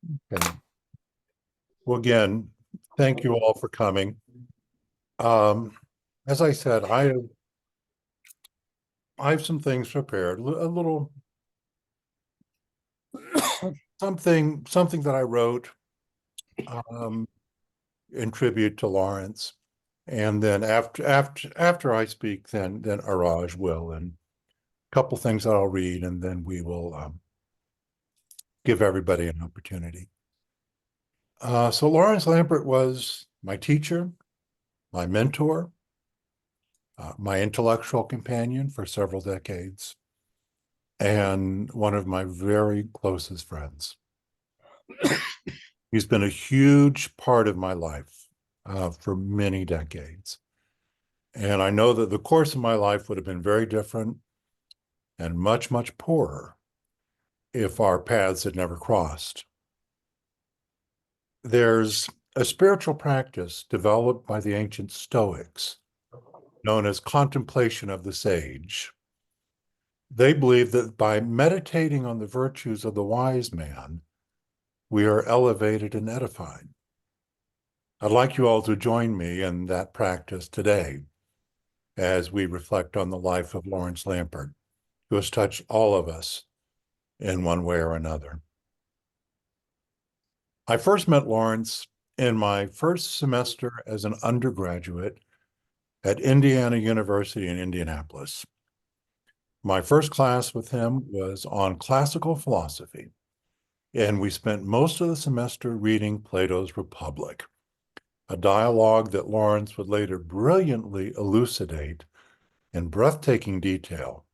Okay. Well, again, thank you all for coming. As I said, I have some things prepared, a little something that I wrote um, in tribute to Laurence, and then after I speak, then Araj will, and a couple things that I'll read, and then we will give everybody an opportunity. So Laurence Lampert was my teacher, my mentor, my intellectual companion for several decades, and one of my very closest friends. He's been a huge part of my life for many decades. And I know that the course of my life would have been very different and much, much poorer if our paths had never crossed. There's a spiritual practice developed by the ancient Stoics known as contemplation of the sage. They believe that by meditating on the virtues of the wise man, we are elevated and edified. I'd like you all to join me in that practice today as we reflect on the life of Laurence Lampert, who has touched all of us in one way or another. I first met Laurence in my first semester as an undergraduate at Indiana University in Indianapolis. My first class with him was on classical philosophy, and we spent most of the semester reading Plato's Republic, a dialogue that Laurence would later brilliantly elucidate in breathtaking detail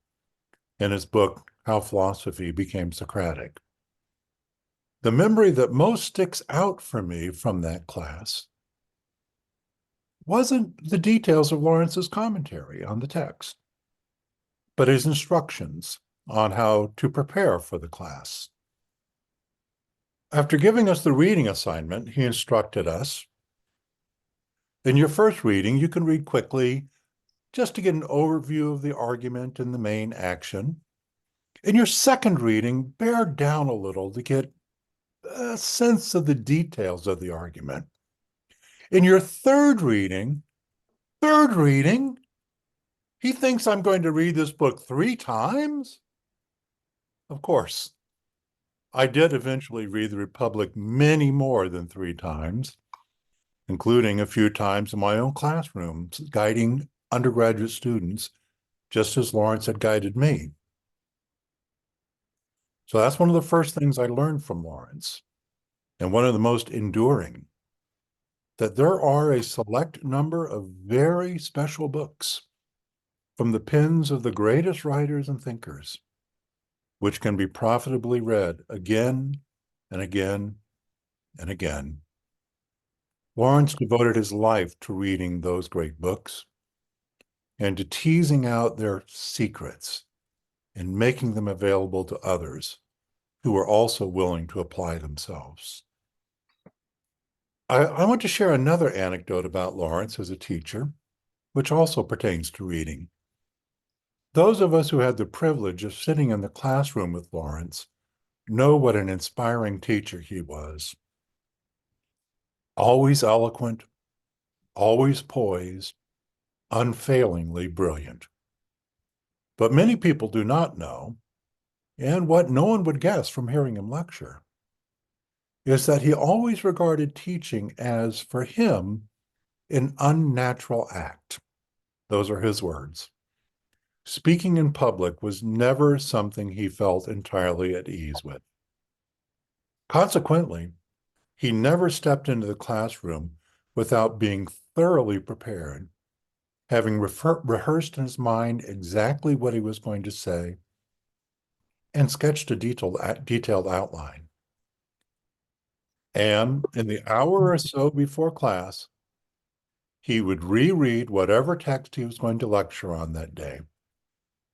in his book, How Philosophy Became Socratic. The memory that most sticks out for me from that class wasn't the details of Lawrence's commentary on the text, but his instructions on how to prepare for the class. After giving us the reading assignment, he instructed us, in your first reading, you can read quickly just to get an overview of the argument and the main action. In your second reading, bear down a little to get a sense of the details of the argument. In your third reading, he thinks I'm going to read this book 3 times? Of course, I did eventually read the Republic many more than 3 times, including a few times in my own classroom, guiding undergraduate students, just as Laurence had guided me. So that's one of the first things I learned from Laurence, and one of the most enduring, that there are a select number of very special books from the pens of the greatest writers and thinkers, which can be profitably read again and again and again. Laurence devoted his life to reading those great books and to teasing out their secrets and making them available to others who were also willing to apply themselves. I want to share another anecdote about Laurence as a teacher, which also pertains to reading. Those of us who had the privilege of sitting in the classroom with Laurence know what an inspiring teacher he was. Always eloquent, always poised, unfailingly brilliant. But many people do not know, and what no one would guess from hearing him lecture, is that he always regarded teaching as, for him, an unnatural act. Those are his words. Speaking in public was never something he felt entirely at ease with. Consequently, he never stepped into the classroom without being thoroughly prepared, having rehearsed in his mind exactly what he was going to say, and sketched a detailed outline. And in the hour or so before class, he would reread whatever text he was going to lecture on that day,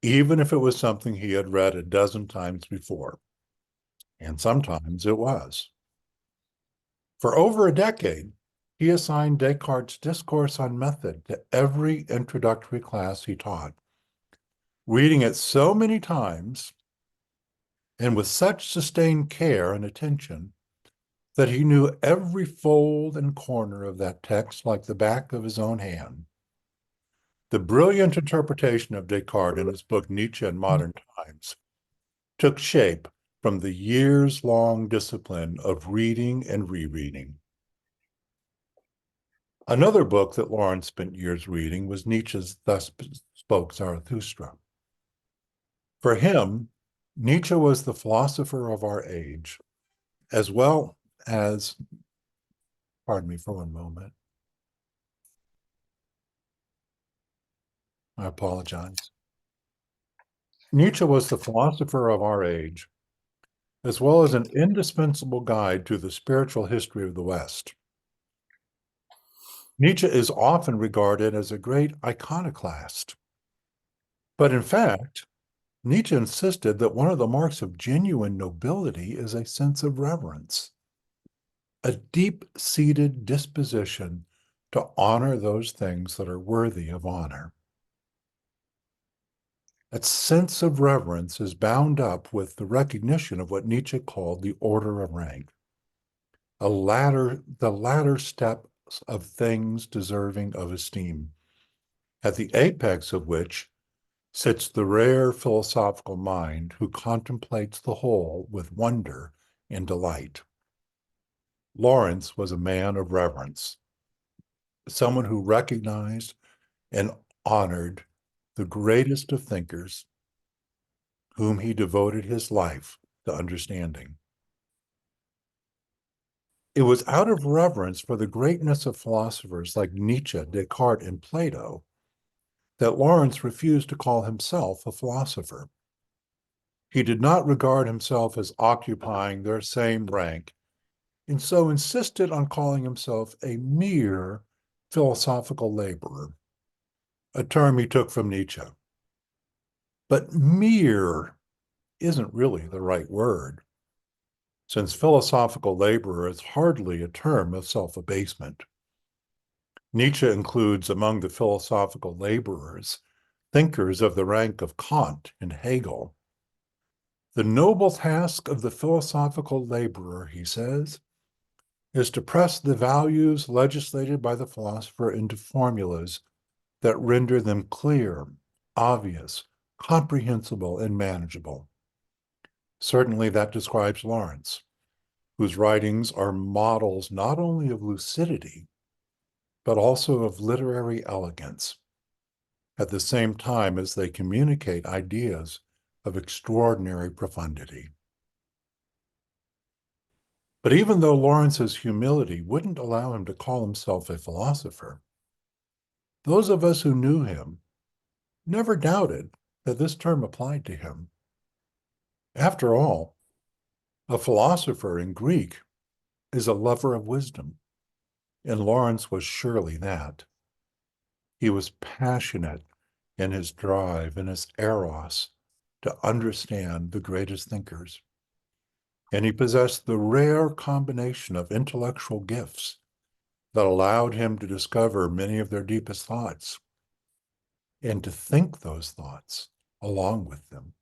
even if it was something he had read a dozen times before. And sometimes it was. For over a decade, he assigned Descartes' Discourse on Method to every introductory class he taught, reading it so many times and with such sustained care and attention that he knew every fold and corner of that text like the back of his own hand. The brilliant interpretation of Descartes in his book Nietzsche in Modern Times took shape from the years-long discipline of reading and rereading. Another book that Laurence spent years reading was Nietzsche's Thus Spoke Zarathustra. For him, Nietzsche was the philosopher of our age, as well as, pardon me for one moment, I apologize. Nietzsche was the philosopher of our age, as well as an indispensable guide to the spiritual history of the West. Nietzsche is often regarded as a great iconoclast, but in fact, Nietzsche insisted that one of the marks of genuine nobility is a sense of reverence, a deep-seated disposition to honor those things that are worthy of honor. That sense of reverence is bound up with the recognition of what Nietzsche called the order of rank, the latter step of things deserving of esteem, at the apex of which sits the rare philosophical mind who contemplates the whole with wonder and delight. Laurence was a man of reverence, someone who recognized and honored the greatest of thinkers, whom he devoted his life to understanding. It was out of reverence for the greatness of philosophers like Nietzsche, Descartes, and Plato that Laurence refused to call himself a philosopher. He did not regard himself as occupying their same rank, and so insisted on calling himself a mere philosophical laborer, a term he took from Nietzsche. But mere isn't really the right word, since philosophical laborer is hardly a term of self-abasement. Nietzsche includes among the philosophical laborers thinkers of the rank of Kant and Hegel. The noble task of the philosophical laborer, he says, is to press the values legislated by the philosopher into formulas that render them clear, obvious, comprehensible, and manageable. Certainly that describes Laurence, whose writings are models not only of lucidity, but also of literary elegance, at the same time as they communicate ideas of extraordinary profundity. But even though Laurence's humility wouldn't allow him to call himself a philosopher, those of us who knew him never doubted that this term applied to him. After all, a philosopher in Greek is a lover of wisdom, and Laurence was surely that. He was passionate in his drive and his eros to understand the greatest thinkers. And he possessed the rare combination of intellectual gifts that allowed him to discover many of their deepest thoughts and to think those thoughts along with them.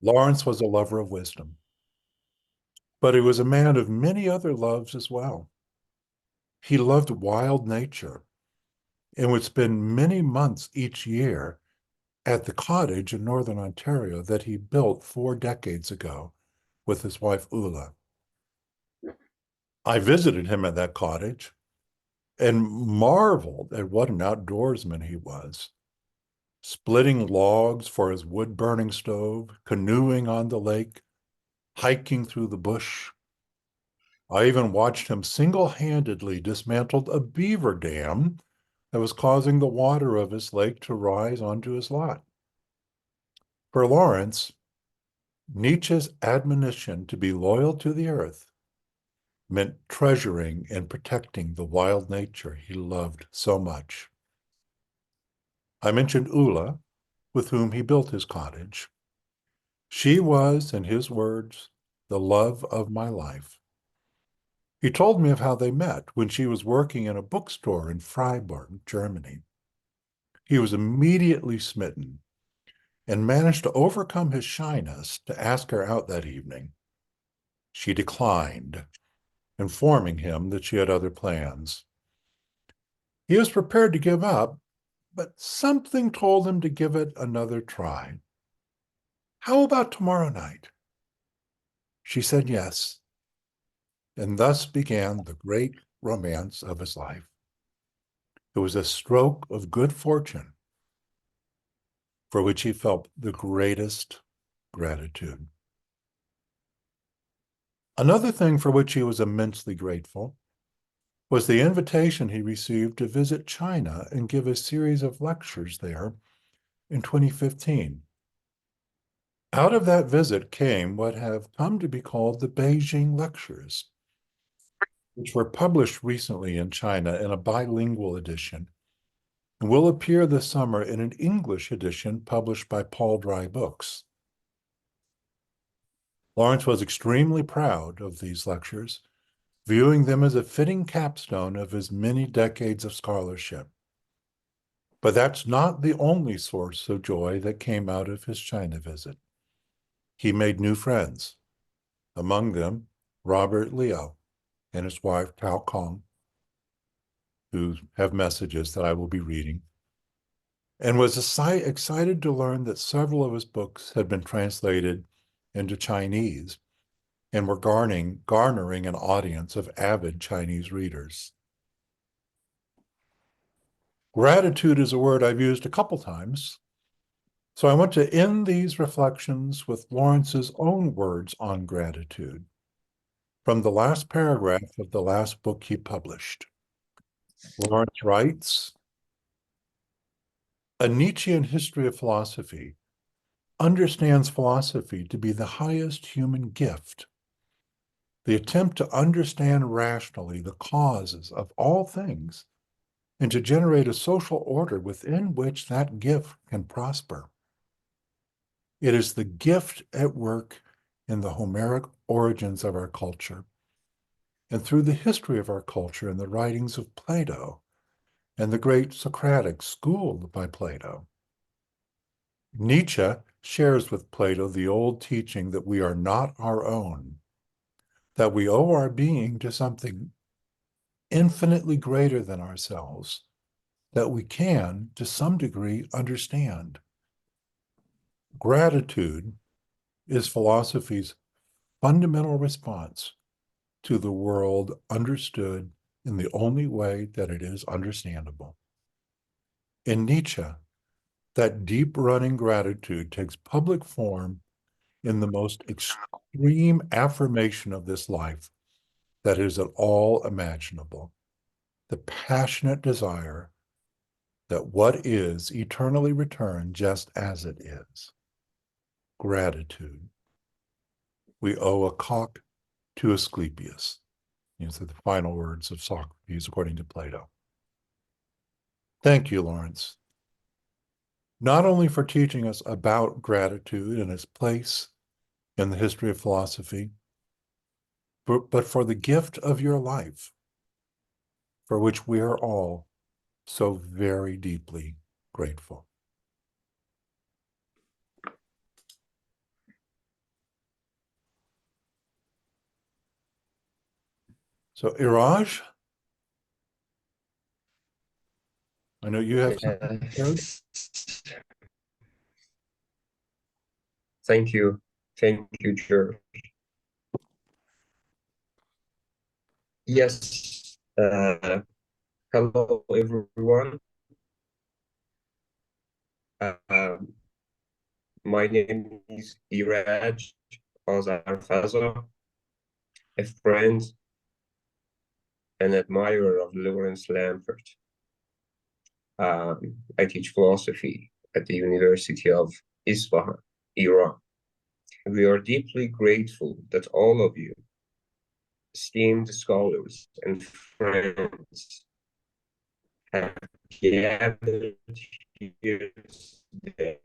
Laurence was a lover of wisdom, but he was a man of many other loves as well. He loved wild nature and would spend many months each year at the cottage in Northern Ontario that he built 4 decades ago with his wife Ulla. I visited him at that cottage and marveled at what an outdoorsman he was, splitting logs for his wood-burning stove, canoeing on the lake, hiking through the bush. I even watched him single-handedly dismantle a beaver dam that was causing the water of his lake to rise onto his lot. For Laurence, Nietzsche's admonition to be loyal to the earth meant treasuring and protecting the wild nature he loved so much. I mentioned Ulla, with whom he built his cottage. She was, in his words, the love of my life. He told me of how they met when she was working in a bookstore in Freiburg, Germany. He was immediately smitten and managed to overcome his shyness to ask her out that evening. She declined, informing him that she had other plans. He was prepared to give up, but something told him to give it another try. How about tomorrow night? She said yes, and thus began the great romance of his life. It was a stroke of good fortune for which he felt the greatest gratitude. Another thing for which he was immensely grateful was the invitation he received to visit China and give a series of lectures there in 2015. Out of that visit came what have come to be called the Beijing Lectures, which were published recently in China in a bilingual edition and will appear this summer in an English edition published by Paul Dry Books. Laurence was extremely proud of these lectures, viewing them as a fitting capstone of his many decades of scholarship. But that's not the only source of joy that came out of his China visit. He made new friends, among them Robert Leo and his wife Tao Kong, who have messages that I will be reading, and was excited to learn that several of his books had been translated into Chinese and were garnering an audience of avid Chinese readers. Gratitude is a word I've used a couple times, so I want to end these reflections with Laurence's own words on gratitude from the last paragraph of the last book he published. Laurence writes, "A Nietzschean history of philosophy understands philosophy to be the highest human gift. The attempt to understand rationally the causes of all things and to generate a social order within which that gift can prosper. It is the gift at work in the Homeric origins of our culture and through the history of our culture in the writings of Plato and the great Socratic schooled by Plato. Nietzsche shares with Plato the old teaching that we are not our own, that we owe our being to something infinitely greater than ourselves, that we can, to some degree, understand. Gratitude is philosophy's fundamental response to the world understood in the only way that it is understandable. In Nietzsche, that deep-running gratitude takes public form in the most extreme affirmation of this life that is at all imaginable, the passionate desire that what is eternally return just as it is. Gratitude. We owe a cock to Asclepius. These are the final words of Socrates according to Plato. Thank you, Laurence, not only for teaching us about gratitude and its place in the history of philosophy, but for the gift of your life, for which we are all so very deeply grateful. So, Iraj, I know you have something prepared. Yes. Thank you. Thank you, George. Yes. Hello, everyone. My name is Iraj Azarfaza, a friend and admirer of Laurence Lampert. I teach philosophy at the University of Isfahan, Iran. We are deeply grateful that all of you, esteemed scholars and friends, have gathered here today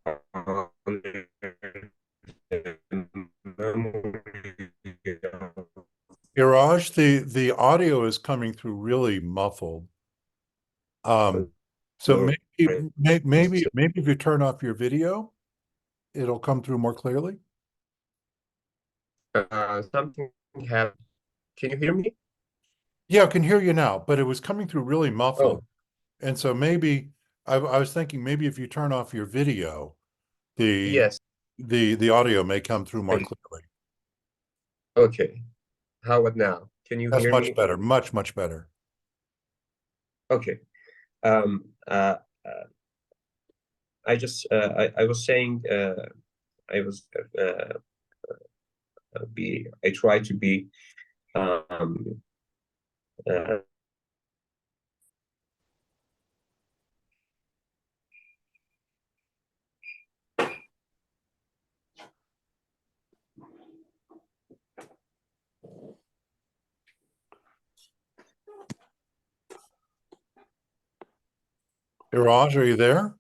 to honor the memory of Iraj, the audio is coming through really muffled. So maybe if you turn off your video. it'll come through more clearly? Something happened. Can you hear me? Yeah, I can hear you now, but it was coming through really muffled. Oh, And so maybe I was thinking maybe if you turn off your video, the yes. the audio may come through more Wait. clearly. Okay. How about now? Can you That's hear much me? better, much, much better. Okay. Um, uh, I was saying I was I try to be um, uh, Iraj, are you there?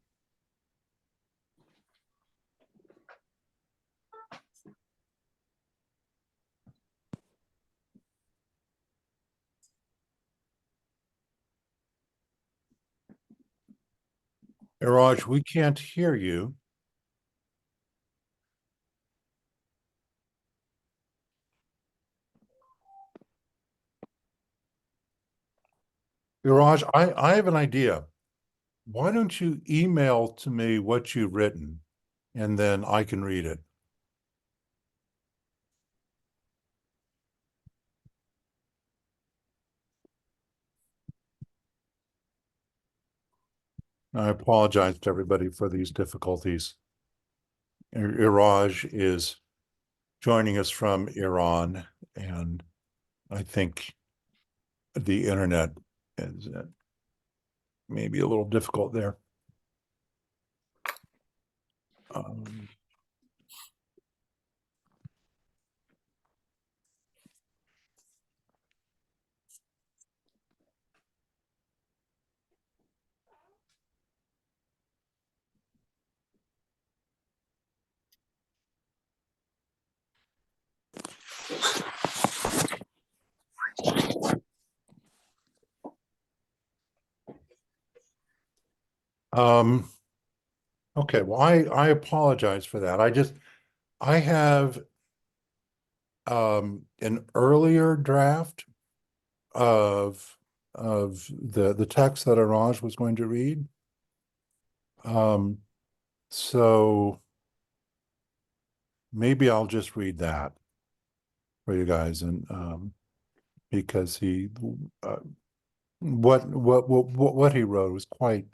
Iraj, we can't hear you. Iraj, I have an idea. Why don't you email to me what you've written and then I can read it? I apologize to everybody for these difficulties. Iraj is joining us from Iran, and I think the internet is maybe a little difficult there. Um, um, okay, well, I apologize for that. I have an earlier draft of the text that Iraj was going to read. Um, so maybe I'll just read that for you guys, and because he uh, what he wrote was quite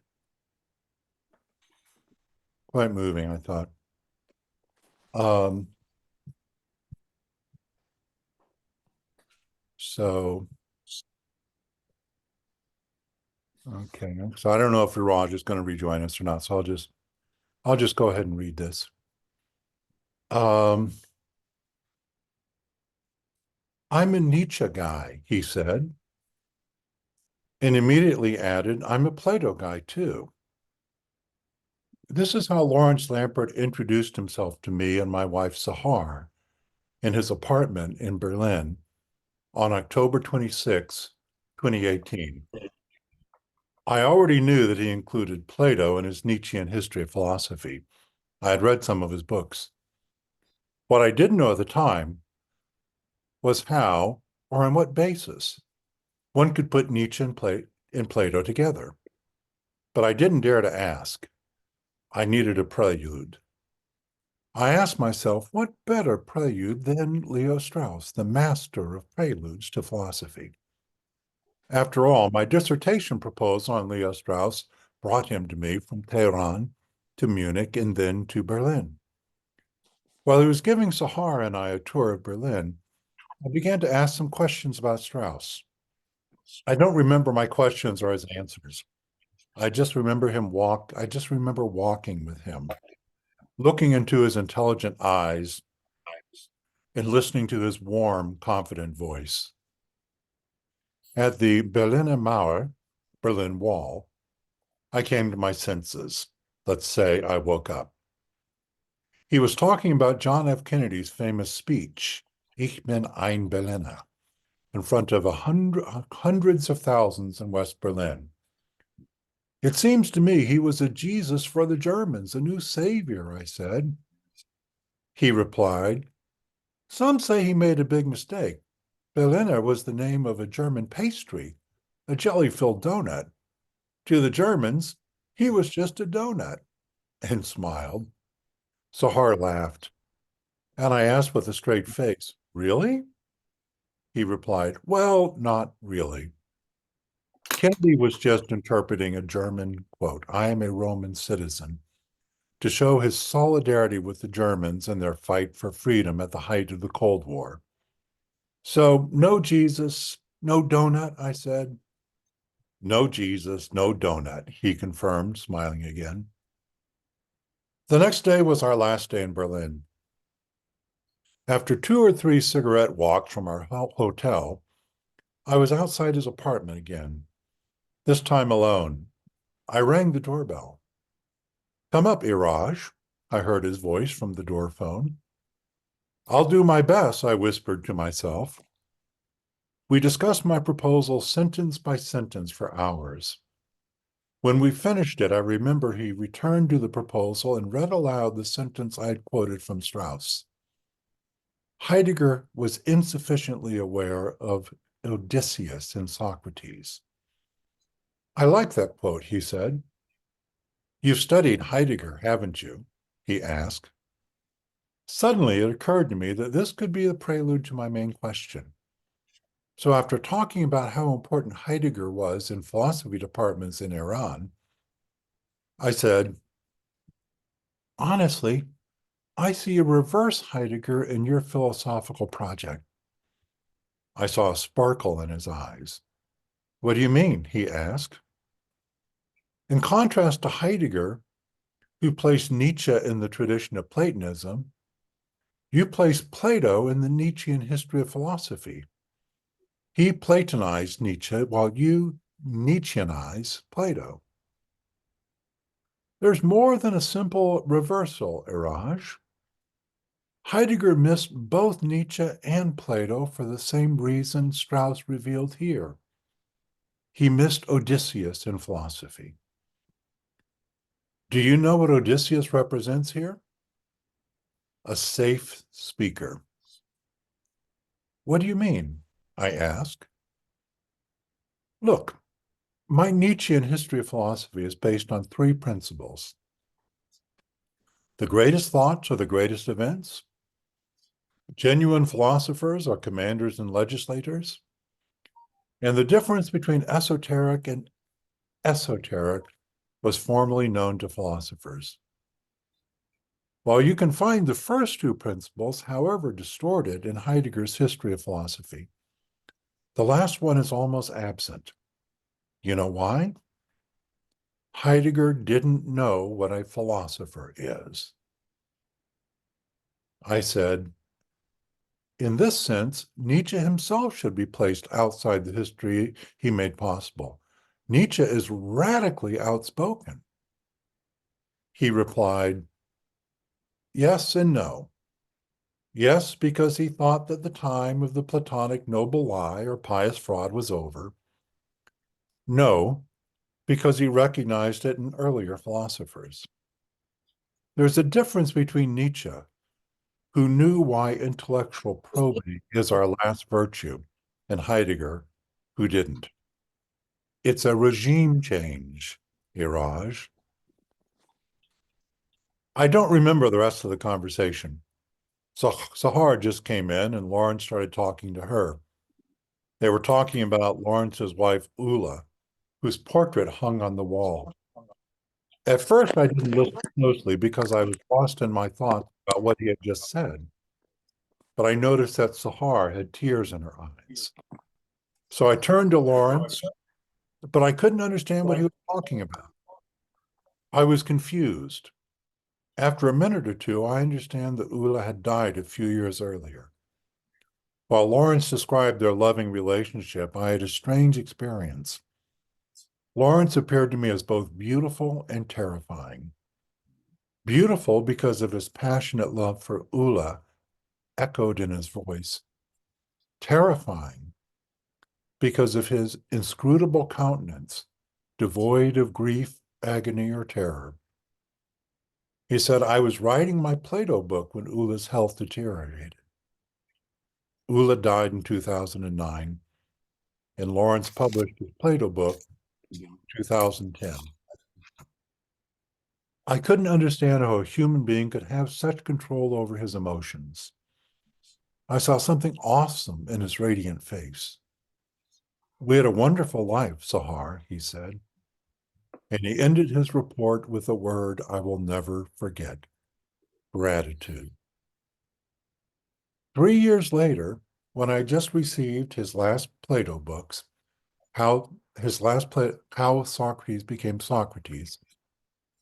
moving, I thought. Um, so okay, so I don't know if Iraj is going to rejoin us or not, so I'll just go ahead and read this. Um, I'm a Nietzsche guy, he said, and immediately added, I'm a Plato guy too. This is how Laurence Lampert introduced himself to me and my wife Sahar in his apartment in Berlin on October 26, 2018. I already knew that he included Plato in his Nietzschean history of philosophy. I had read some of his books. What I didn't know at the time was how or on what basis one could put Nietzsche and Plato together. But I didn't dare to ask. I needed a prelude. I asked myself, what better prelude than Leo Strauss, the master of preludes to philosophy? After all, my dissertation proposal on Leo Strauss brought him to me from Tehran to Munich and then to Berlin. While he was giving Sahar and I a tour of Berlin, I began to ask some questions about Strauss. I don't remember my questions or his answers. I just remember walking with him, looking into his intelligent eyes and listening to his warm, confident voice. At the Berliner Mauer, Berlin Wall, I came to my senses. Let's say I woke up. He was talking about John F. Kennedy's famous speech, Ich bin ein Berliner, in front of hundreds of thousands in West Berlin. It seems to me he was a Jesus for the Germans, a new savior, I said. He replied, some say he made a big mistake. Berliner was the name of a German pastry, a jelly-filled donut. To the Germans, he was just a donut, and smiled. Sahar laughed, and I asked with a straight face, really? He replied, well, not really. Kennedy was just interpreting a German quote, I am a Roman citizen, to show his solidarity with the Germans in their fight for freedom at the height of the Cold War. So, no Jesus, no donut, I said. No Jesus, no donut, he confirmed, smiling again. The next day was our last day in Berlin. After 2 or 3 cigarette walks from our hotel, I was outside his apartment again, this time alone. I rang the doorbell. Come up, Iraj, I heard his voice from the door phone. I'll do my best, I whispered to myself. We discussed my proposal sentence by sentence for hours. When we finished it, I remember he returned to the proposal and read aloud the sentence I had quoted from Strauss. Heidegger was insufficiently aware of Odysseus and Socrates. I like that quote, he said. You've studied Heidegger, haven't you? He asked. Suddenly, it occurred to me that this could be the prelude to my main question. So after talking about how important Heidegger was in philosophy departments in Iran, I said, honestly, I see a reverse Heidegger in your philosophical project. I saw a sparkle in his eyes. What do you mean? He asked. In contrast to Heidegger, who placed Nietzsche in the tradition of Platonism, you place Plato in the Nietzschean history of philosophy. He Platonized Nietzsche while you Nietzscheanize Plato. There's more than a simple reversal, Iraj. Heidegger missed both Nietzsche and Plato for the same reason Strauss revealed here. He missed Odysseus in philosophy. Do you know what Odysseus represents here? A safe speaker. What do you mean? I asked. Look, my Nietzschean history of philosophy is based on 3 principles. The greatest thoughts are the greatest events. Genuine philosophers are commanders and legislators. And the difference between esoteric and esoteric was formerly known to philosophers. While you can find the first 2 principles, however distorted, in Heidegger's history of philosophy, the last one is almost absent. You know why? Heidegger didn't know what a philosopher is. I said, in this sense, Nietzsche himself should be placed outside the history he made possible. Nietzsche is radically outspoken. He replied, yes and no. Yes, because he thought that the time of the Platonic noble lie or pious fraud was over. No, because he recognized it in earlier philosophers. There's a difference between Nietzsche, who knew why intellectual probity is our last virtue, and Heidegger, who didn't. It's a regime change, Iraj. I don't remember the rest of the conversation. So Sahar just came in and Laurence started talking to her. They were talking about Lawrence's wife, Ula, whose portrait hung on the wall. At first, I didn't listen closely because I was lost in my thoughts about what he had just said. But I noticed that Sahar had tears in her eyes. So I turned to Laurence, but I couldn't understand what he was talking about. I was confused. After a minute or two, I understand that Ula had died a few years earlier. While Laurence described their loving relationship, I had a strange experience. Laurence appeared to me as both beautiful and terrifying. Beautiful because of his passionate love for Ula, echoed in his voice. Terrifying because of his inscrutable countenance, devoid of grief, agony, or terror. He said, I was writing my Plato book when Ulla's health deteriorated. Ulla died in 2009, and Laurence published his Plato book in 2010. I couldn't understand how a human being could have such control over his emotions. I saw something awesome in his radiant face. We had a wonderful life, Sahar, he said. And he ended his report with a word I will never forget: gratitude. 3 years later, when I just received his last Plato books, how Socrates became Socrates,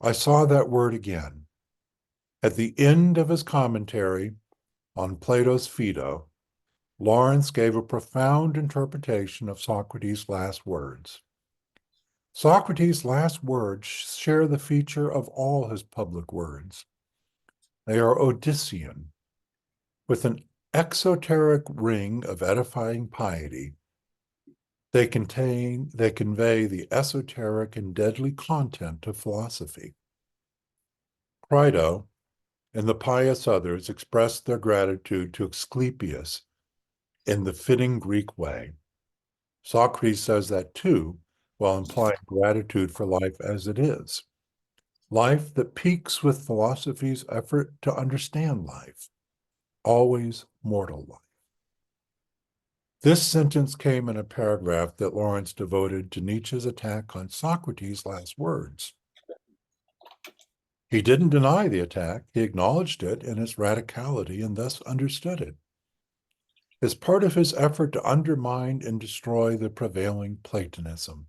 I saw that word again. At the end of his commentary on Plato's Phaedo, Laurence gave a profound interpretation of Socrates' last words. Socrates' last words share the feature of all his public words. They are Odyssean, with an exoteric ring of edifying piety. They convey the esoteric and deadly content of philosophy. Crito and the pious others expressed their gratitude to Asclepius in the fitting Greek way. Socrates says that too, while implying gratitude for life as it is. Life that peaks with philosophy's effort to understand life, always mortal life. This sentence came in a paragraph that Laurence devoted to Nietzsche's attack on Socrates' last words. He didn't deny the attack, he acknowledged it in its radicality and thus understood it. As part of his effort to undermine and destroy the prevailing Platonism,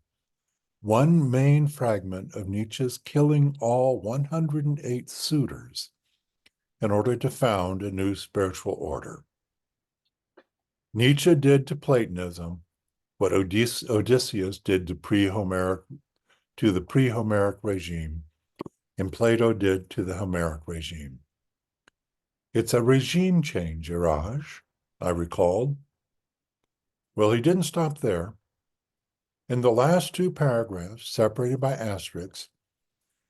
one main fragment of Nietzsche's killing all 108 suitors in order to found a new spiritual order. Nietzsche did to Platonism what Odysseus did to the pre-Homeric regime, and Plato did to the Homeric regime. It's a regime change, Iraj, I recalled. Well, he didn't stop there. In the last two paragraphs, separated by asterisks,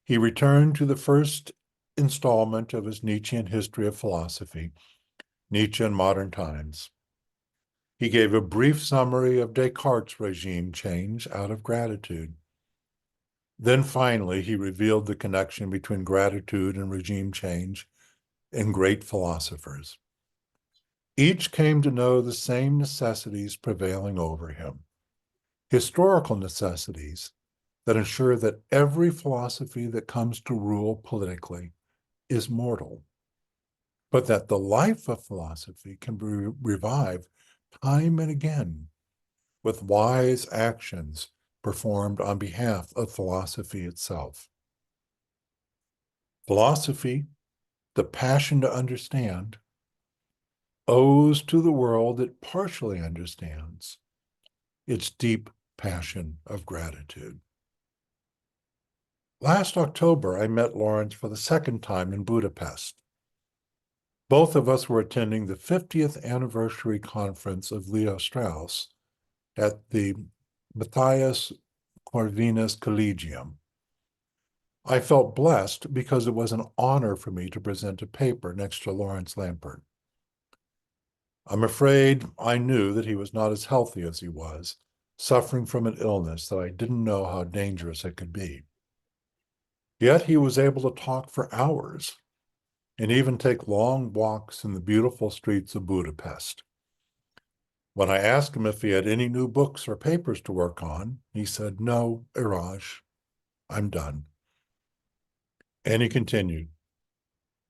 he returned to the first installment of his Nietzschean history of philosophy, Nietzsche in Modern Times. He gave a brief summary of Descartes' regime change out of gratitude. Then finally, he revealed the connection between gratitude and regime change in great philosophers. Each came to know the same necessities prevailing over him, historical necessities that ensure that every philosophy that comes to rule politically is mortal, but that the life of philosophy can be revived time and again with wise actions performed on behalf of philosophy itself. Philosophy, the passion to understand, owes to the world it partially understands its deep passion of gratitude. Last October, I met Laurence for the second time in Budapest. Both of us were attending the 50th anniversary conference of Leo Strauss at the Matthias Corvinus Collegium. I felt blessed because it was an honor for me to present a paper next to Laurence Lampert. I'm afraid I knew that he was not as healthy as he was, suffering from an illness that I didn't know how dangerous it could be. Yet he was able to talk for hours and even take long walks in the beautiful streets of Budapest. When I asked him if he had any new books or papers to work on, he said, "No, Iraj, I'm done." And he continued,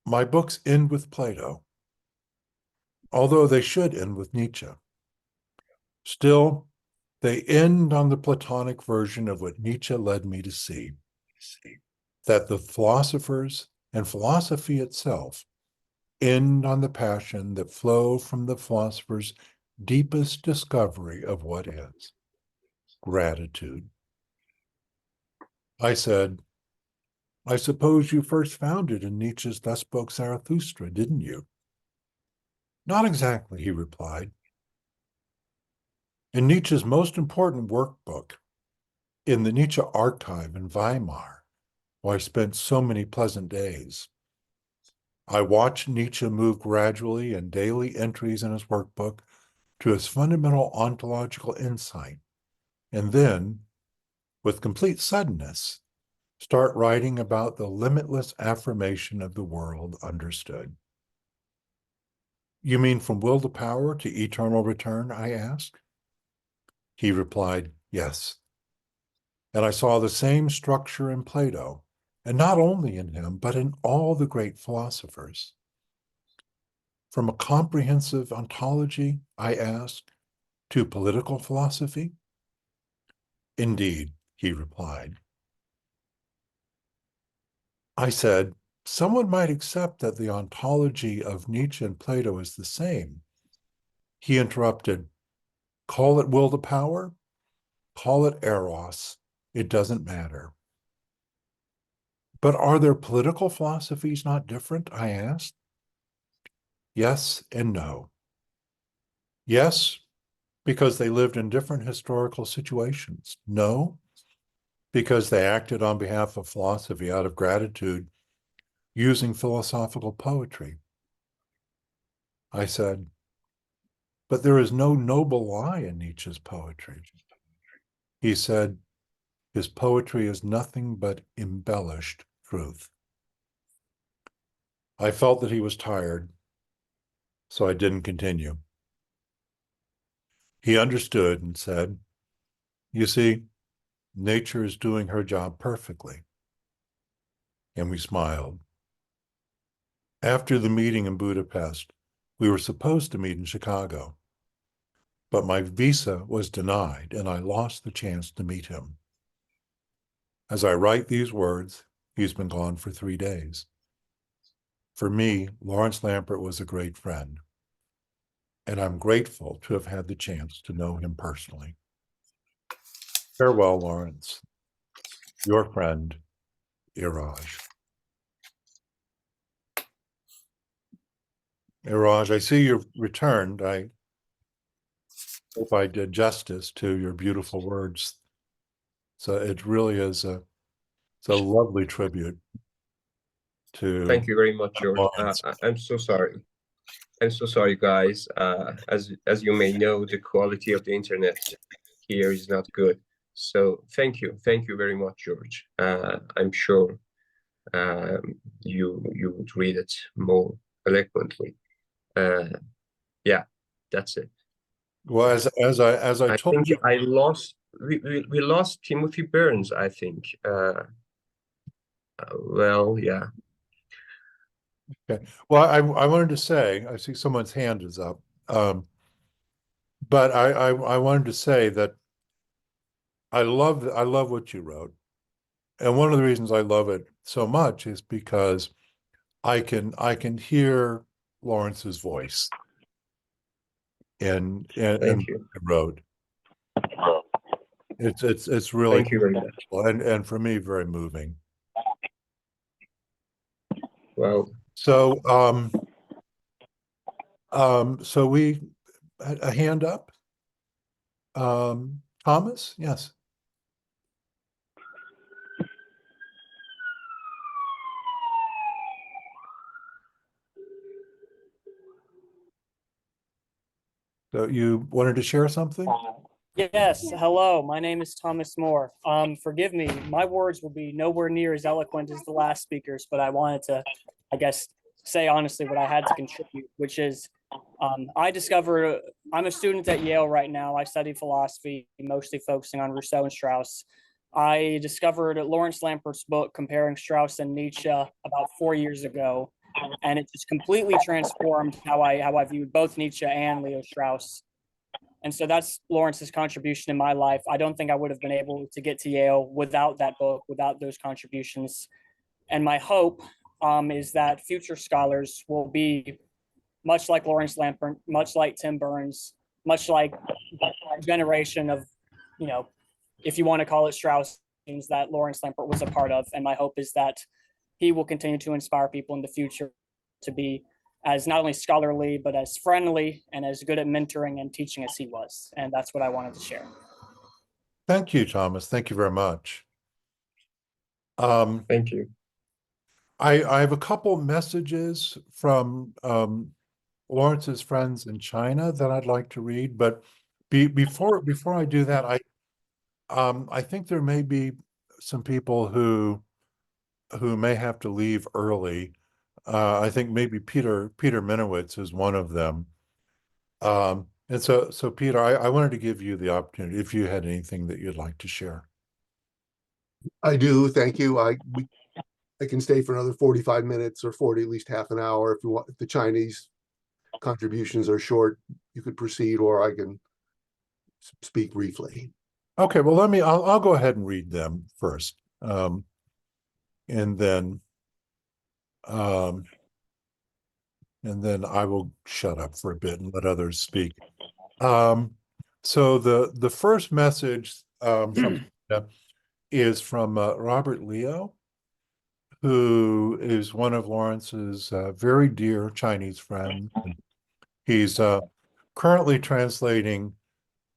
"My books end with Plato, although they should end with Nietzsche. Still, they end on the Platonic version of what Nietzsche led me to see, that the philosophers and philosophy itself end on the passion that flow from the philosopher's deepest discovery of what is gratitude." I said, "I suppose you first found it in Nietzsche's Thus Spoke Zarathustra, didn't you?" "Not exactly," he replied. In Nietzsche's most important workbook, in the Nietzsche archive in Weimar, where I spent so many pleasant days, I watched Nietzsche move gradually in daily entries in his workbook to his fundamental ontological insight, and then, with complete suddenness, start writing about the limitless affirmation of the world understood. You mean from will to power to eternal return? I asked. He replied, yes. And I saw the same structure in Plato, and not only in him, but in all the great philosophers. From a comprehensive ontology, I asked, to political philosophy? Indeed, he replied. I said, someone might accept that the ontology of Nietzsche and Plato is the same. He interrupted, call it will to power, call it eros, it doesn't matter. But are their political philosophies not different? I asked. Yes and no. Yes, because they lived in different historical situations. No, because they acted on behalf of philosophy out of gratitude using philosophical poetry. I said, but there is no noble lie in Nietzsche's poetry. He said, his poetry is nothing but embellished truth. I felt that he was tired, so I didn't continue. He understood and said, you see, nature is doing her job perfectly. And we smiled. After the meeting in Budapest, we were supposed to meet in Chicago, but my visa was denied and I lost the chance to meet him. As I write these words, he's been gone for 3 days. For me, Laurence Lampert was a great friend, and I'm grateful to have had the chance to know him personally. Farewell, Laurence. Your friend, Iraj. Iraj, I see you've returned. I hope I did justice to your beautiful words. So it really is it's a lovely tribute to Thank you very much, George. Laurence. I'm so sorry. I'm so sorry, guys. As you may know, the quality of the internet here is not good. So thank you very much, George. I'm sure you would read it more eloquently. Yeah, that's it. Well, as I I told think you, I lost. We lost Timothy Burns, I think. Well, yeah. okay. Well, I wanted to say, I see someone's hand is up. But I wanted to say that I love what you wrote. And one of the reasons I love it so much is because I can hear Lawrence's voice in Thank what you. you wrote. It's really Thank you very much. and for me very moving. Well, So so we a hand up. Thomas, yes. So you wanted to share something? Yes, hello. My name is Thomas Moore. Forgive me, my words will be nowhere near as eloquent as the last speakers, but I wanted to, I guess, say honestly what I had to contribute, which is I discovered I'm a student at Yale right now. I study philosophy, mostly focusing on Rousseau and Strauss. I discovered Laurence Lampert's book comparing Strauss and Nietzsche about 4 years ago, and it just completely transformed how I viewed both Nietzsche and Leo Strauss. And so that's Lawrence's contribution in my life. I don't think I would have been able to get to Yale without that book, without those contributions. And my hope is that future scholars will be much like Laurence Lampert, much like Tim Burns, much like a generation of, you know, if you want to call it Strauss, that Laurence Lampert was a part of. And my hope is that he will continue to inspire people in the future to be as not only scholarly, but as friendly and as good at mentoring and teaching as he was. And that's what I wanted to share. Thank you, Thomas. Thank you very much. thank you. I have a couple messages from Lawrence's friends in China that I'd like to read, but before I do that, I think there may be some people who may have to leave early. I think maybe Peter Minowitz is one of them. And so Peter, I wanted to give you the opportunity if you had anything that you'd like to share. I do, thank you. I can stay for another 45 minutes or 40, at least half an hour. If you want, if the Chinese contributions are short, you could proceed, or I can speak briefly. Okay, well, I'll go ahead and read them first. And then I will shut up for a bit and let others speak. So the first message from is from Robert Leo, who is one of Lawrence's very dear Chinese friends. He's currently translating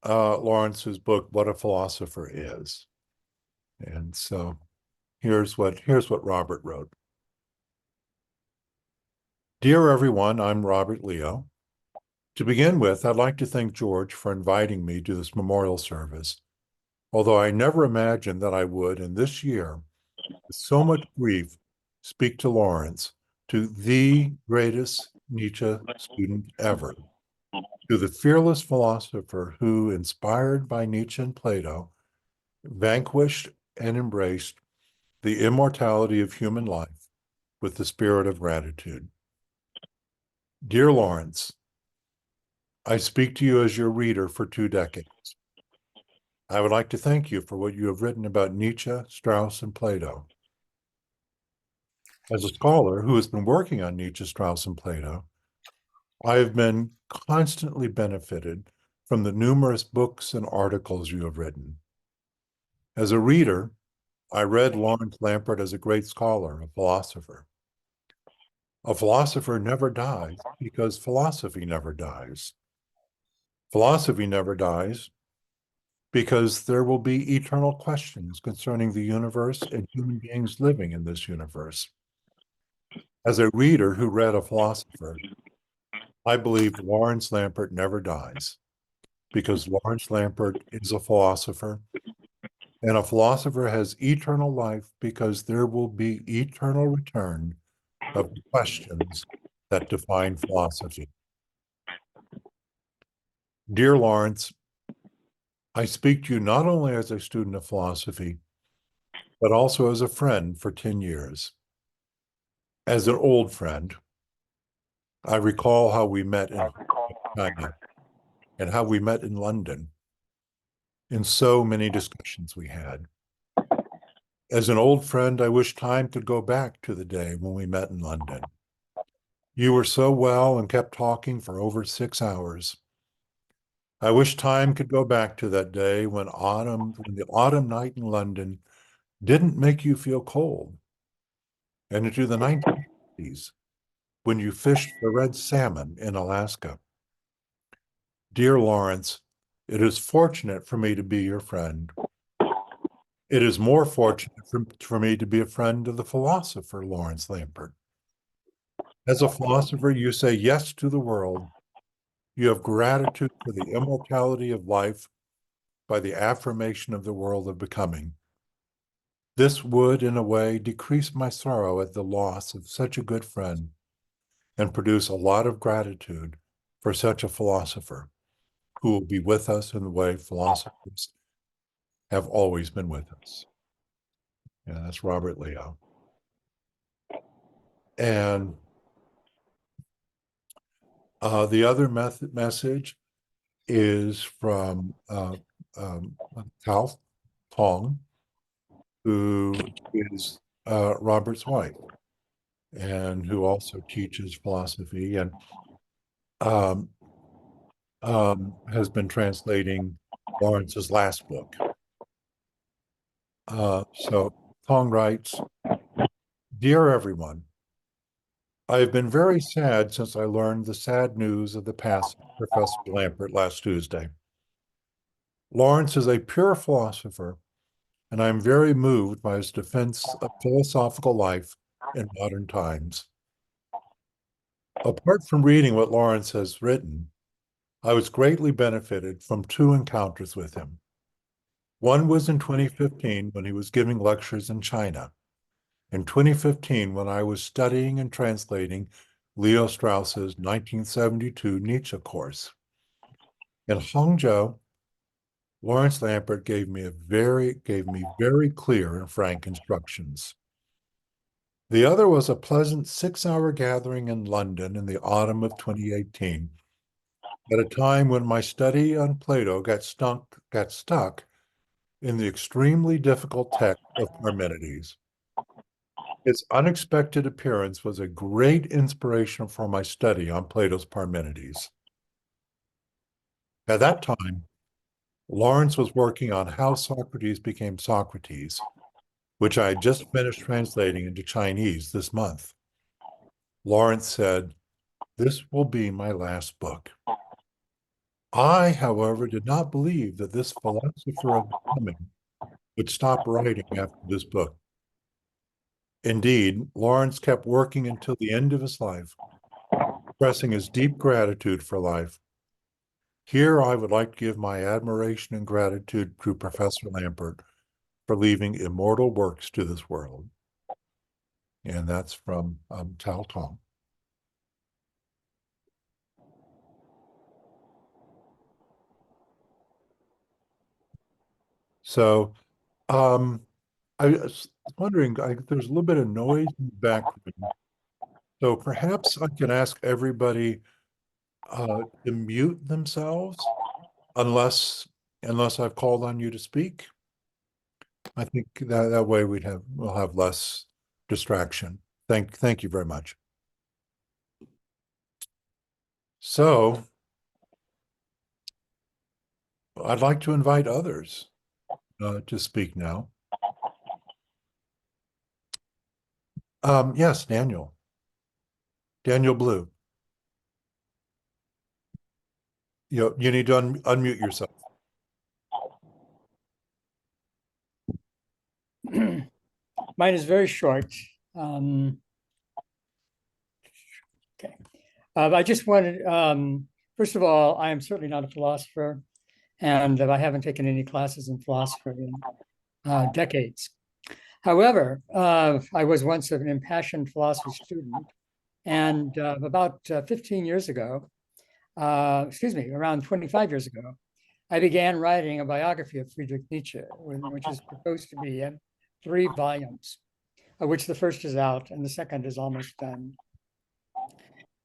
Lawrence's book, What a Philosopher Is. And so here's what Robert wrote. Dear everyone, I'm Robert Leo. To begin with, I'd like to thank George for inviting me to this memorial service, although I never imagined that I would, in this year, with so much grief, speak to Laurence, to the greatest Nietzsche student ever, to the fearless philosopher who, inspired by Nietzsche and Plato, vanquished and embraced the immortality of human life with the spirit of gratitude. Dear Laurence, I speak to you as your reader for 2 decades. I would like to thank you for what you have written about Nietzsche, Strauss, and Plato. As a scholar who has been working on Nietzsche, Strauss, and Plato, I have been constantly benefited from the numerous books and articles you have written. As a reader, I read Laurence Lampert as a great scholar, a philosopher. A philosopher never dies because philosophy never dies. Philosophy never dies because there will be eternal questions concerning the universe and human beings living in this universe. As a reader who read a philosopher, I believe Laurence Lampert never dies because Laurence Lampert is a philosopher, and a philosopher has eternal life because there will be eternal return of the questions that define philosophy. Dear Laurence, I speak to you not only as a student of philosophy, but also as a friend for 10 years. As an old friend, I recall how we met in China and how we met in London, in so many discussions we had. As an old friend, I wish time could go back to the day when we met in London. You were so well and kept talking for over 6 hours. I wish time could go back to that day when the autumn night in London didn't make you feel cold, and into the 1950s when you fished for red salmon in Alaska. Dear Laurence, it is fortunate for me to be your friend. It is more fortunate for me to be a friend of the philosopher Laurence Lampert. As a philosopher, you say yes to the world. You have gratitude for the immortality of life by the affirmation of the world of becoming. This would, in a way, decrease my sorrow at the loss of such a good friend and produce a lot of gratitude for such a philosopher who will be with us in the way philosophers have always been with us. Yeah, that's Robert Leo. And the other message is from Cao Tong, who is Robert's wife and who also teaches philosophy and has been translating Lawrence's last book. So Tong writes, Dear everyone, I have been very sad since I learned the sad news of the passing of Professor Lampert last Tuesday. Laurence is a pure philosopher, and I am very moved by his defense of philosophical life in modern times. Apart from reading what Laurence has written, I was greatly benefited from two encounters with him. One was in 2015 when he was giving lectures in China. In 2015, when I was studying and translating Leo Strauss's 1972 Nietzsche course. In Hangzhou, Laurence Lampert gave me very clear and frank instructions. The other was a pleasant 6-hour gathering in London in the autumn of 2018, at a time when my study on Plato got stuck in the extremely difficult text of Parmenides. His unexpected appearance was a great inspiration for my study on Plato's Parmenides. At that time, Laurence was working on How Socrates Became Socrates, which I had just finished translating into Chinese this month. Laurence said, "This will be my last book." I, however, did not believe that this philosopher of becoming would stop writing after this book. Indeed, Laurence kept working until the end of his life, expressing his deep gratitude for life. Here, I would like to give my admiration and gratitude to Professor Lampert for leaving immortal works to this world. And that's from Tao Tong. So I was wondering, there's a little bit of noise in the background. So perhaps I can ask everybody to mute themselves unless I've called on you to speak. I think that way we'll have less distraction. Thank you very much. So I'd like to invite others to speak now. Yes, Daniel Blue. You need to unmute yourself. Mine is very short. Okay. I just wanted, first of all, I am certainly not a philosopher, and I haven't taken any classes in philosophy in decades. However, I was once an impassioned philosophy student, and about 15 years ago, around 25 years ago, I began writing a biography of Friedrich Nietzsche, which is proposed to be in 3 volumes, of which the first is out and the second is almost done.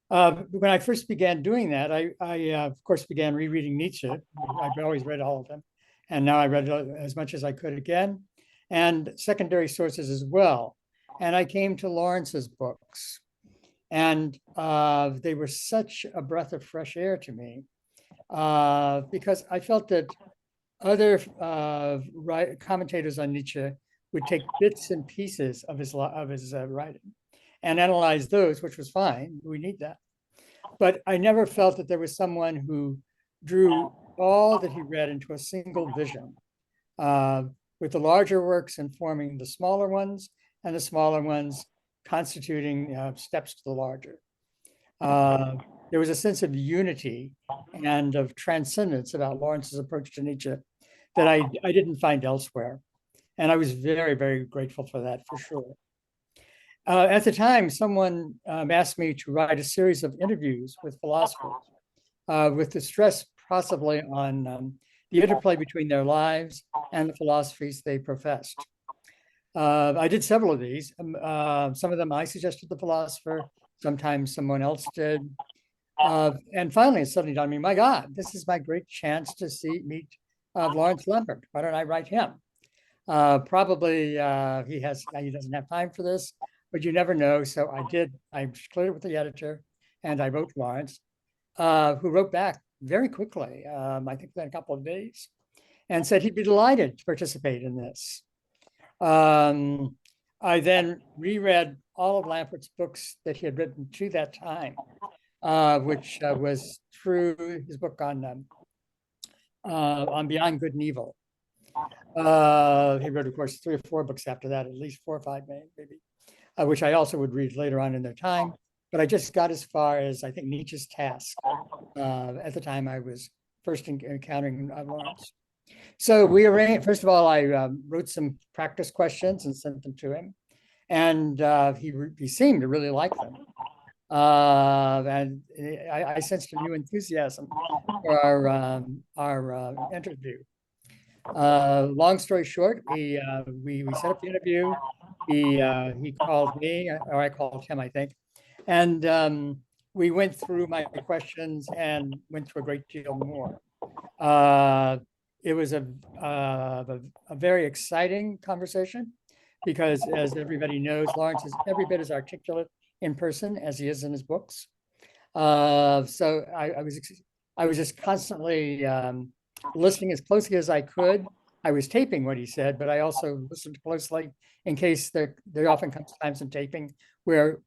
When I first began doing that, I of course began rereading Nietzsche. I've always read all of them, and now I read as much as I could again, and secondary sources as well. And I came to Lawrence's books, and they were such a breath of fresh air to me, because I felt that other commentators on Nietzsche would take bits and pieces of his writing and analyze those, which was fine. We need that. But I never felt that there was someone who drew all that he read into a single vision, with the larger works informing the smaller ones and the smaller ones constituting steps to the larger. There was a sense of unity and of transcendence about Lawrence's approach to Nietzsche that I didn't find elsewhere. And I was very, very grateful for that, for sure. At the time, someone asked me to write a series of interviews with philosophers, with the stress possibly on the interplay between their lives and the philosophies they professed. I did several of these. Some of them I suggested the philosopher, sometimes someone else did. And finally, it suddenly dawned on me, my God, this is my great chance to meet Laurence Lampert. Why don't I write him? Probably he doesn't have time for this, but you never know. So I did. I cleared it with the editor, and I wrote Laurence, who wrote back very quickly, I think within a couple of days, and said he'd be delighted to participate in this. I then reread all of Lampert's books that he had written to that time, which was through his book on Beyond Good and Evil. He wrote, of course, 3 or 4 books after that, at least 4 or 5, maybe. which I also would read later on in their time. But I just got as far as, I think, Nietzsche's Task. At the time I was first encountering Laurence. So we arranged, first of all, I wrote some practice questions and sent them to him. And he seemed to really like them. And I sensed a new enthusiasm for our interview. Long story short, we set up the interview. He called me, or I called him, I think, and we went through my questions and went through a great deal more. It was a very exciting conversation because, as everybody knows, Laurence is every bit as articulate in person as he is in his books. So I was just constantly listening as closely as I could. I was taping what he said, but I also listened closely in case there often comes times in taping where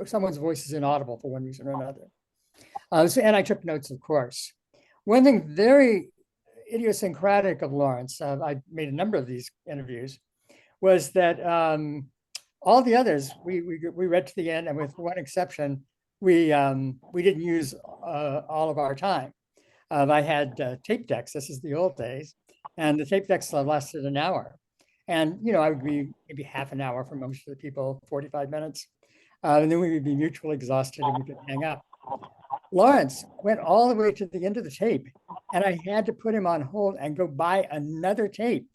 someone's voice is inaudible for one reason or another. And I took notes, of course. One thing very idiosyncratic of Laurence, I made a number of these interviews, was that all the others we read to the end, and with one exception, we didn't use all of our time. I had tape decks. This is the old days, and the tape decks lasted an hour, and I would be maybe half an hour for most of the people, 45 minutes, and then we would be mutually exhausted and we could hang up. Laurence went all the way to the end of the tape, and I had to put him on hold and go buy another tape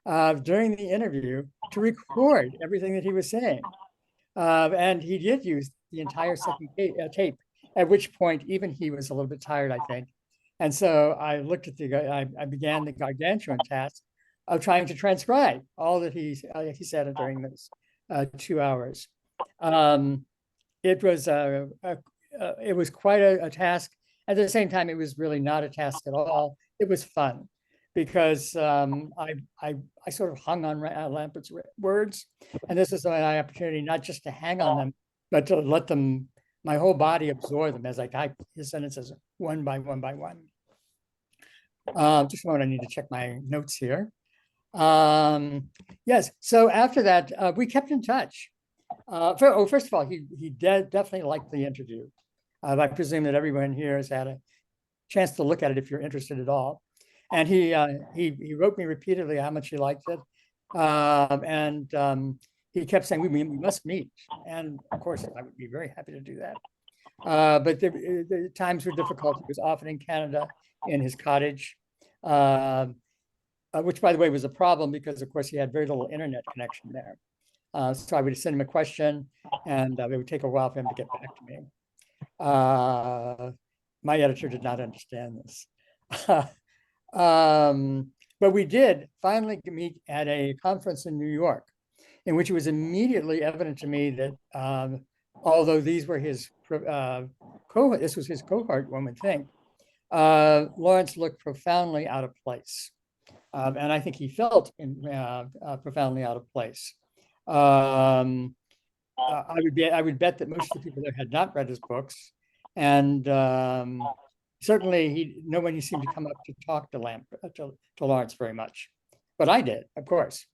during the interview to record everything that he was saying. And he did use the entire second tape, at which point even he was a little bit tired, I think. And so I looked at I began the gargantuan task of trying to transcribe all that he said during those 2 hours. It was quite a task. At the same time, it was really not a task at all. It was fun because I sort of hung on Lampert's words, and this is my opportunity not just to hang on them, but to let them, my whole body absorb them as I type his sentences one by one by one. Just a moment, I need to check my notes here. Yes, so after that, we kept in touch. First of all, he definitely liked the interview. I presume that everyone here has had a chance to look at it if you're interested at all. And he wrote me repeatedly how much he liked it. And he kept saying, we must meet. And of course, I would be very happy to do that. But the times were difficult. He was often in Canada in his cottage, which, by the way, was a problem because, of course, he had very little internet connection there. So I would send him a question, and it would take a while for him to get back to me. My editor did not understand this. But we did finally meet at a conference in New York, in which it was immediately evident to me that although these were his cohort, this was his cohort, one would think, Laurence looked profoundly out of place. And I think he felt profoundly out of place. I would bet that most of the people there had not read his books, and certainly no one seemed to come up to talk to Laurence very much, but I did, of course.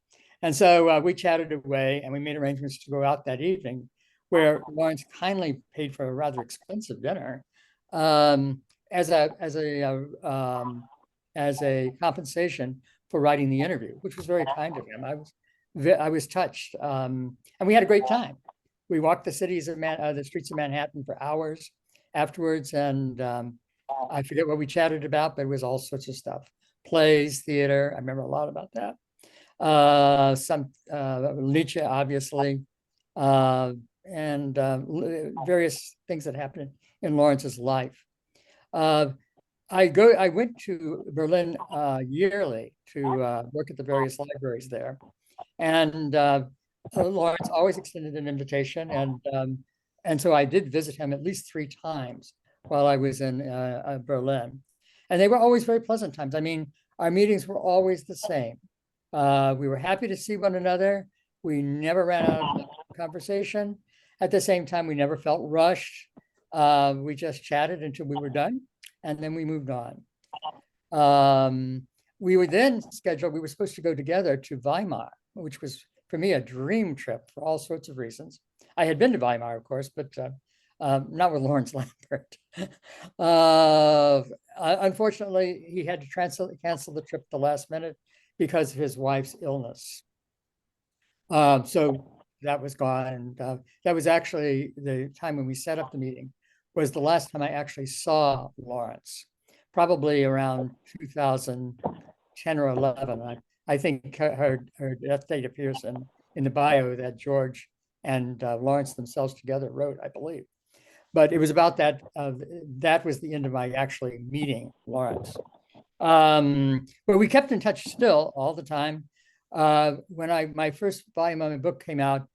And so we chatted away, and we made arrangements to go out that evening, where Laurence kindly paid for a rather expensive dinner as a compensation for writing the interview, which was very kind of him. I was touched, and we had a great time. We walked the streets of Manhattan for hours afterwards, and I forget what we chatted about, but it was all sorts of stuff: plays, theater. I remember a lot about that. Some Nietzsche, obviously, and various things that happened in Laurence's life. I went to Berlin yearly to work at the various libraries there, and Laurence always extended an invitation, and so I did visit him at least 3 times while I was in Berlin, and they were always very pleasant times. I mean, our meetings were always the same. We were happy to see one another. We never ran out of conversation. At the same time, we never felt rushed. We just chatted until we were done, and then we moved on. We were then scheduled, we were supposed to go together to Weimar, which was, for me, a dream trip for all sorts of reasons. I had been to Weimar, of course, but not with Laurence Lampert. Unfortunately, he had to cancel the trip at the last minute because of his wife's illness. So that was gone. And that was actually the time when we set up the meeting, was the last time I actually saw Laurence, probably around 2010 or 11. I think her death date appears in the bio that George and Laurence themselves together wrote, I believe. But it was about that. That was the end of my actually meeting Laurence. But we kept in touch still all the time. When my first volume of my book came out,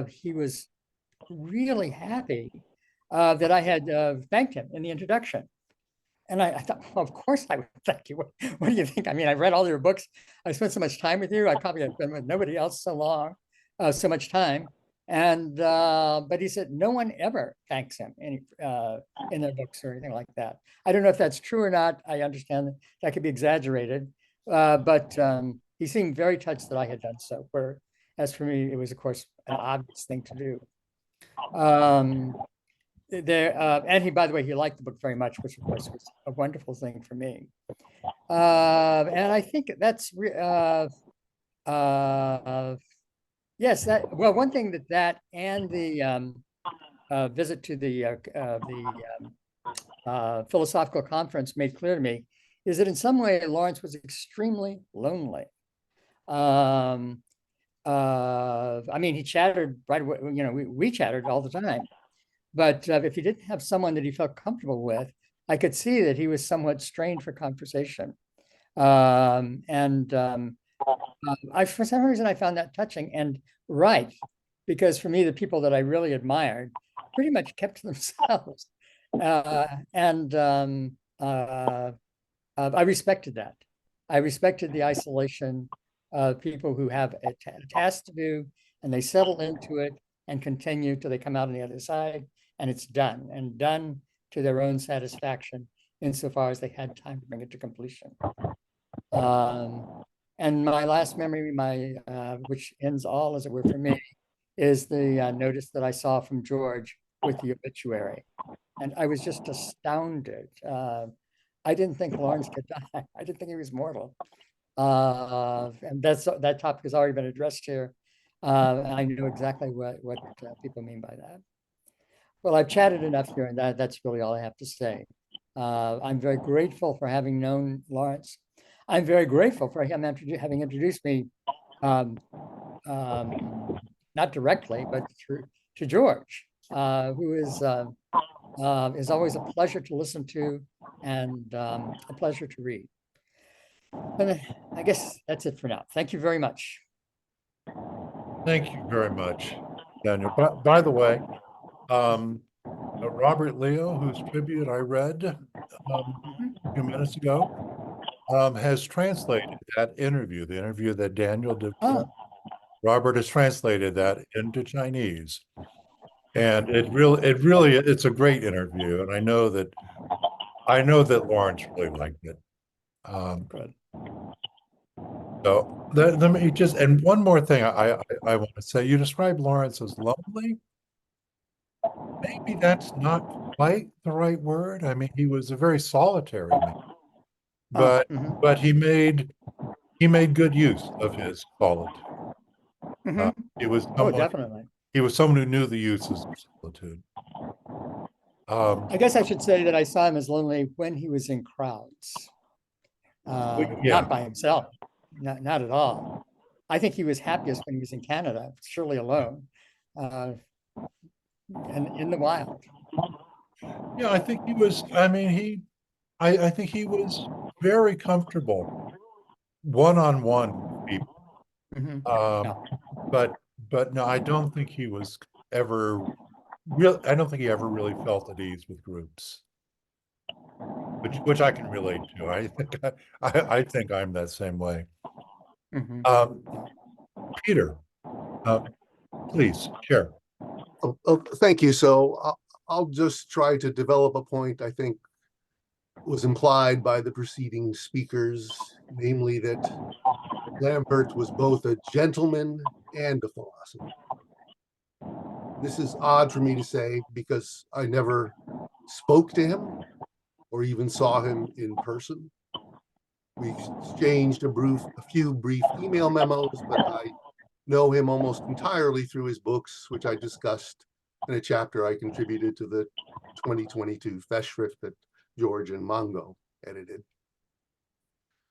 he was really happy that I had thanked him in the introduction. And I thought, well, of course I would thank you. What do you think? I mean, I read all your books. I spent so much time with you. I probably have been with nobody else so long, so much time. And but he said no one ever thanks him in their books or anything like that. I don't know if that's true or not. I understand that could be exaggerated, but he seemed very touched that I had done so. Whereas for me, it was of course an obvious thing to do. And he, by the way, he liked the book very much, which of course was a wonderful thing for me. And I think that's yes, well, one thing that and the visit to the philosophical conference made clear to me is that in some way Laurence was extremely lonely. I mean, he chattered right away, we chattered all the time. But if he didn't have someone that he felt comfortable with, I could see that he was somewhat strained for conversation. For some reason, I found that touching and right, because for me, the people that I really admired pretty much kept to themselves. I respected that. I respected the isolation of people who have a task to do and they settle into it and continue till they come out on the other side and it's done to their own satisfaction insofar as they had time to bring it to completion. And my last memory, which ends all as it were for me, is the notice that I saw from George with the obituary. And I was just astounded. I didn't think Laurence could die. I didn't think he was mortal. And that topic has already been addressed here. I know exactly what people mean by that. Well, I've chatted enough here, and that's really all I have to say. I'm very grateful for having known Laurence. I'm very grateful for him having introduced me, not directly, but to George, who is always a pleasure to listen to and a pleasure to read. And I guess that's it for now. Thank you very much. Thank you very much, Daniel. By the way, Robert Leo, whose tribute I read a few minutes ago, has translated that interview, the interview that Daniel did. Robert has translated that into Chinese. And it's a great interview. And I know that Laurence really liked it. Good. So let me and one more thing I want to say, you described Laurence as lonely. Maybe that's not quite the right word. I mean, he was a very solitary man, but he made good use of his solitude. He was definitely. He was someone who knew the uses of solitude. I guess I should say that I saw him as lonely when he was in crowds, not by himself, not at all. I think he was happiest when he was in Canada, surely alone, and in the wild. Yeah, I think he was. I mean, I think he was very comfortable one-on-one with people. But no, I don't think he was ever real. I don't think he ever really felt at ease with groups, which I can relate to. I think I'm that same way. Peter, please share. Oh, thank you. So I'll just try to develop a point I think was implied by the preceding speakers, namely that Lampert was both a gentleman and a philosopher. This is odd for me to say because I never spoke to him or even saw him in person. We exchanged a few brief email memos, but I know him almost entirely through his books, which I discussed in a chapter I contributed to the 2022 Festschrift that George and Mongo edited.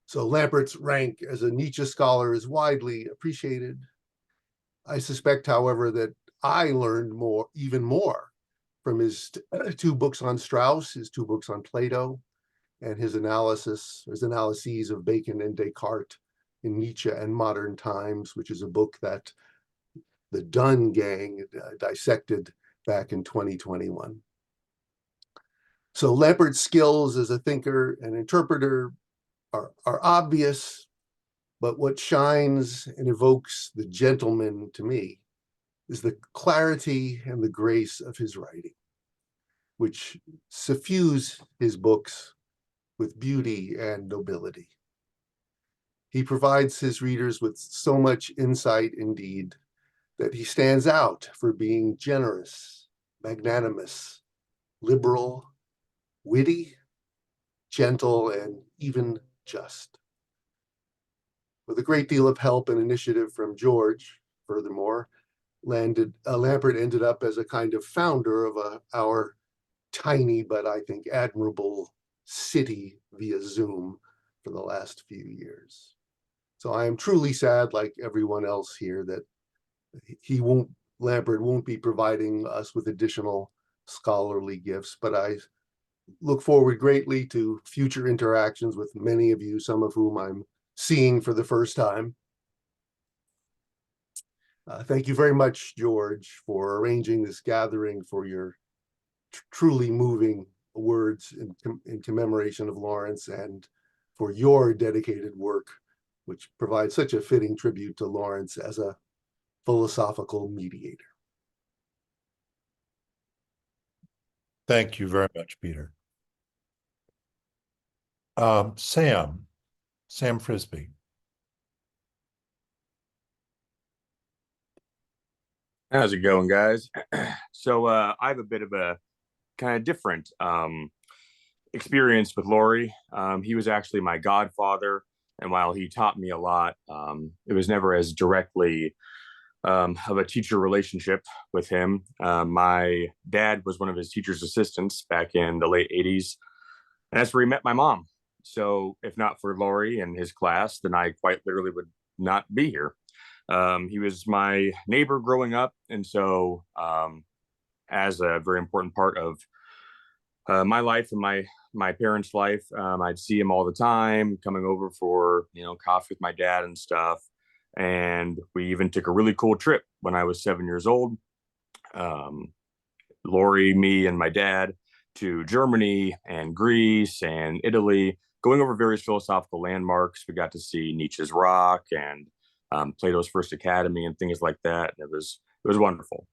So Lampert's rank as a Nietzsche scholar is widely appreciated. I suspect, however, that I learned even more from his two books on Strauss, his two books on Plato, and his analyses of Bacon and Descartes in Nietzsche and Modern Times, which is a book that the Dunn gang dissected back in 2021. So Lampert's skills as a thinker and interpreter are obvious, but what shines and evokes the gentleman to me is the clarity and the grace of his writing, which suffuse his books with beauty and nobility. He provides his readers with so much insight indeed that he stands out for being generous, magnanimous, liberal, witty, gentle, and even just. With a great deal of help and initiative from George, furthermore, Lampert ended up as a kind of founder of our tiny but I think admirable city via Zoom for the last few years. So I am truly sad, like everyone else here, that Lampert won't be providing us with additional scholarly gifts, but I look forward greatly to future interactions with many of you, some of whom I'm seeing for the first time. Thank you very much, George, for arranging this gathering, for your truly moving words in commemoration of Laurence, and for your dedicated work, which provides such a fitting tribute to Laurence as a philosophical mediator. Thank you very much, Peter. Sam Frisbee. How's it going, guys? So I have a bit of a kind of different experience with Laurie. He was actually my godfather, and while he taught me a lot, it was never as directly of a teacher relationship with him. My dad was one of his teacher's assistants back in the late 80s, and that's where he met my mom. So if not for Laurie and his class, then I quite literally would not be here. He was my neighbor growing up, and so as a very important part of my life and my parents' life, I'd see him all the time, coming over for coffee with my dad and stuff. And we even took a really cool trip when I was 7 years old. Laurie, me, and my dad to Germany and Greece and Italy, going over various philosophical landmarks. We got to see Nietzsche's Rock and Plato's First Academy and things like that. And it was wonderful.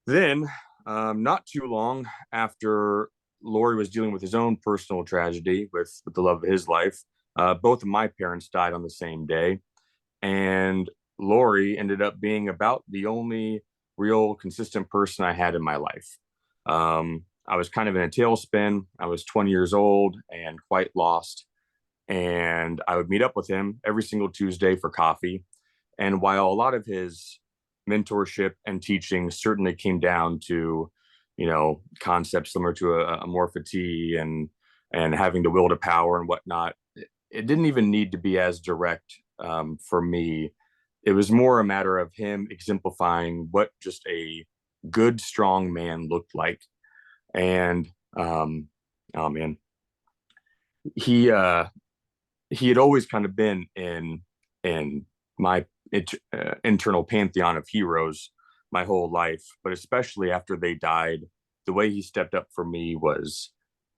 Then, not too long after Laurie was dealing with his own personal tragedy with the love of his life, both of my parents died on the same day. And Laurie ended up being about the only real consistent person I had in my life. I was kind of in a tailspin. I was 20 years old and quite lost. And I would meet up with him every single Tuesday for coffee. And while a lot of his mentorship and teaching certainly came down to, concepts similar to a morphety and having the will to power and whatnot, it didn't even need to be as direct for me. It was more a matter of him exemplifying what just a good, strong man looked like. And oh man, he had always kind of been in my internal pantheon of heroes my whole life, but especially after they died, the way he stepped up for me was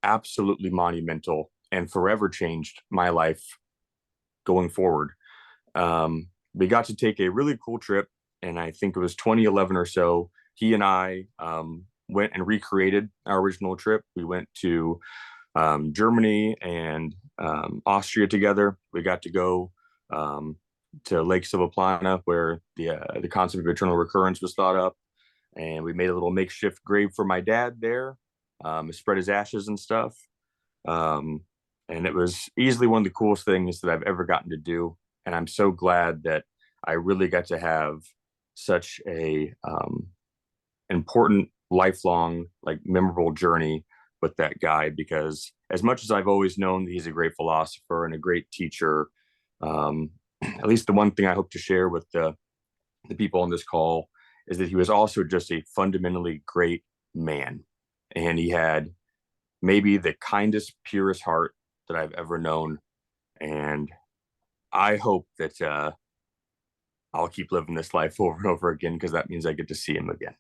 absolutely monumental and forever changed my life going forward. We got to take a really cool trip, and I think it was 2011 or so. He and I went and recreated our original trip. We went to Germany and Austria together. We got to go to Lake Silvaplana, where the concept of eternal recurrence was thought up. and we made a little makeshift grave for my dad there. Spread his ashes and stuff. And it was easily one of the coolest things that I've ever gotten to do. And I'm so glad that I really got to have such a important, lifelong, like memorable journey with that guy, because as much as I've always known that he's a great philosopher and a great teacher, at least the one thing I hope to share with the people on this call is that he was also just a fundamentally great man. And he had maybe the kindest, purest heart that I've ever known. And I hope that I'll keep living this life over and over again, because that means I get to see him again.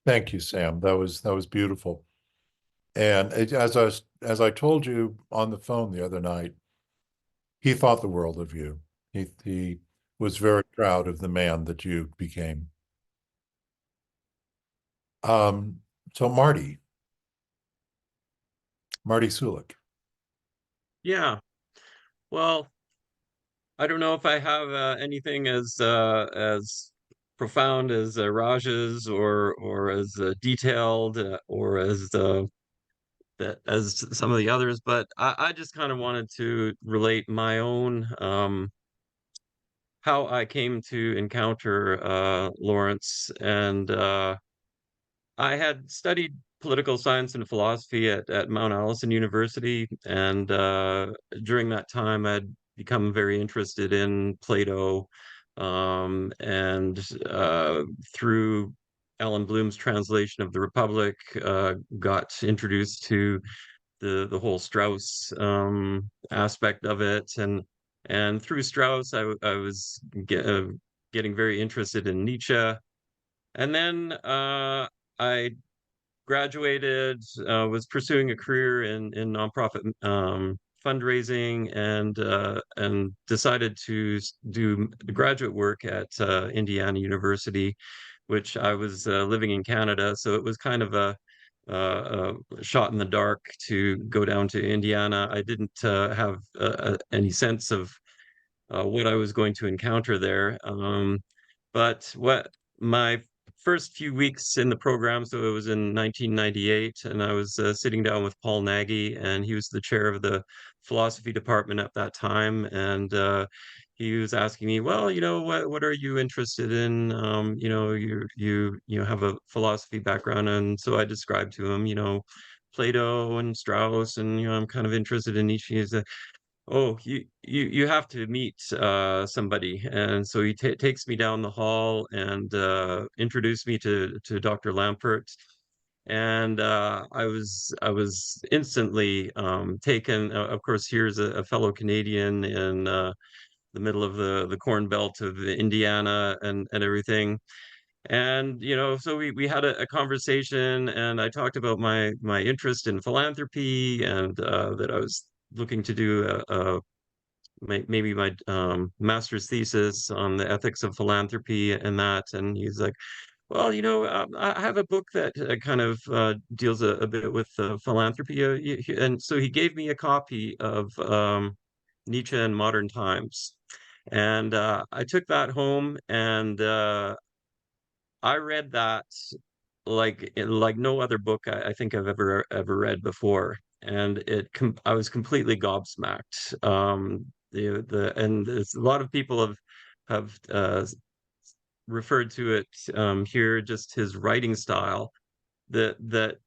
Thank you, Sam. That was beautiful. And as I told you on the phone the other night, he thought the world of you. He was very proud of the man that you became. So Marty Sulik. Yeah. Well, I don't know if I have anything as profound as Raj's, or as detailed, or as as some of the others, but I just kind of wanted to relate my own how I came to encounter Laurence. And I had studied political science and philosophy at Mount Allison University, and during that time, I'd become very interested in Plato, and through Alan Bloom's translation of the Republic, got introduced to the whole Strauss aspect of it, and through Strauss, I was getting very interested in Nietzsche, and then I graduated, was pursuing a career in nonprofit fundraising, and decided to do graduate work at Indiana University, which I was living in Canada, so it was kind of a shot in the dark to go down to Indiana. I didn't have any sense of what I was going to encounter there. But what my first few weeks in the program, so it was in 1998, and I was sitting down with Paul Nagy, and he was the chair of the philosophy department at that time, and he was asking me, well, what are you interested in? You have a philosophy background, and so I described to him, Plato and Strauss, and I'm kind of interested in Nietzsche. He's oh, you have to meet somebody. And so he takes me down the hall and introduced me to Dr. Lampert. And I was instantly taken. Of course, here's a fellow Canadian in the middle of the Corn Belt of Indiana, and everything. And so we had a conversation, and I talked about my interest in philanthropy, and that I was looking to do maybe my master's thesis on the ethics of philanthropy and that. And he's like, well, I have a book that kind of deals a bit with philanthropy. And so he gave me a copy of Nietzsche in Modern Times. And I took that home, and I read that like no other book I think I've ever read before, and I was completely gobsmacked. And there's a lot of people have referred to it here, just his writing style, that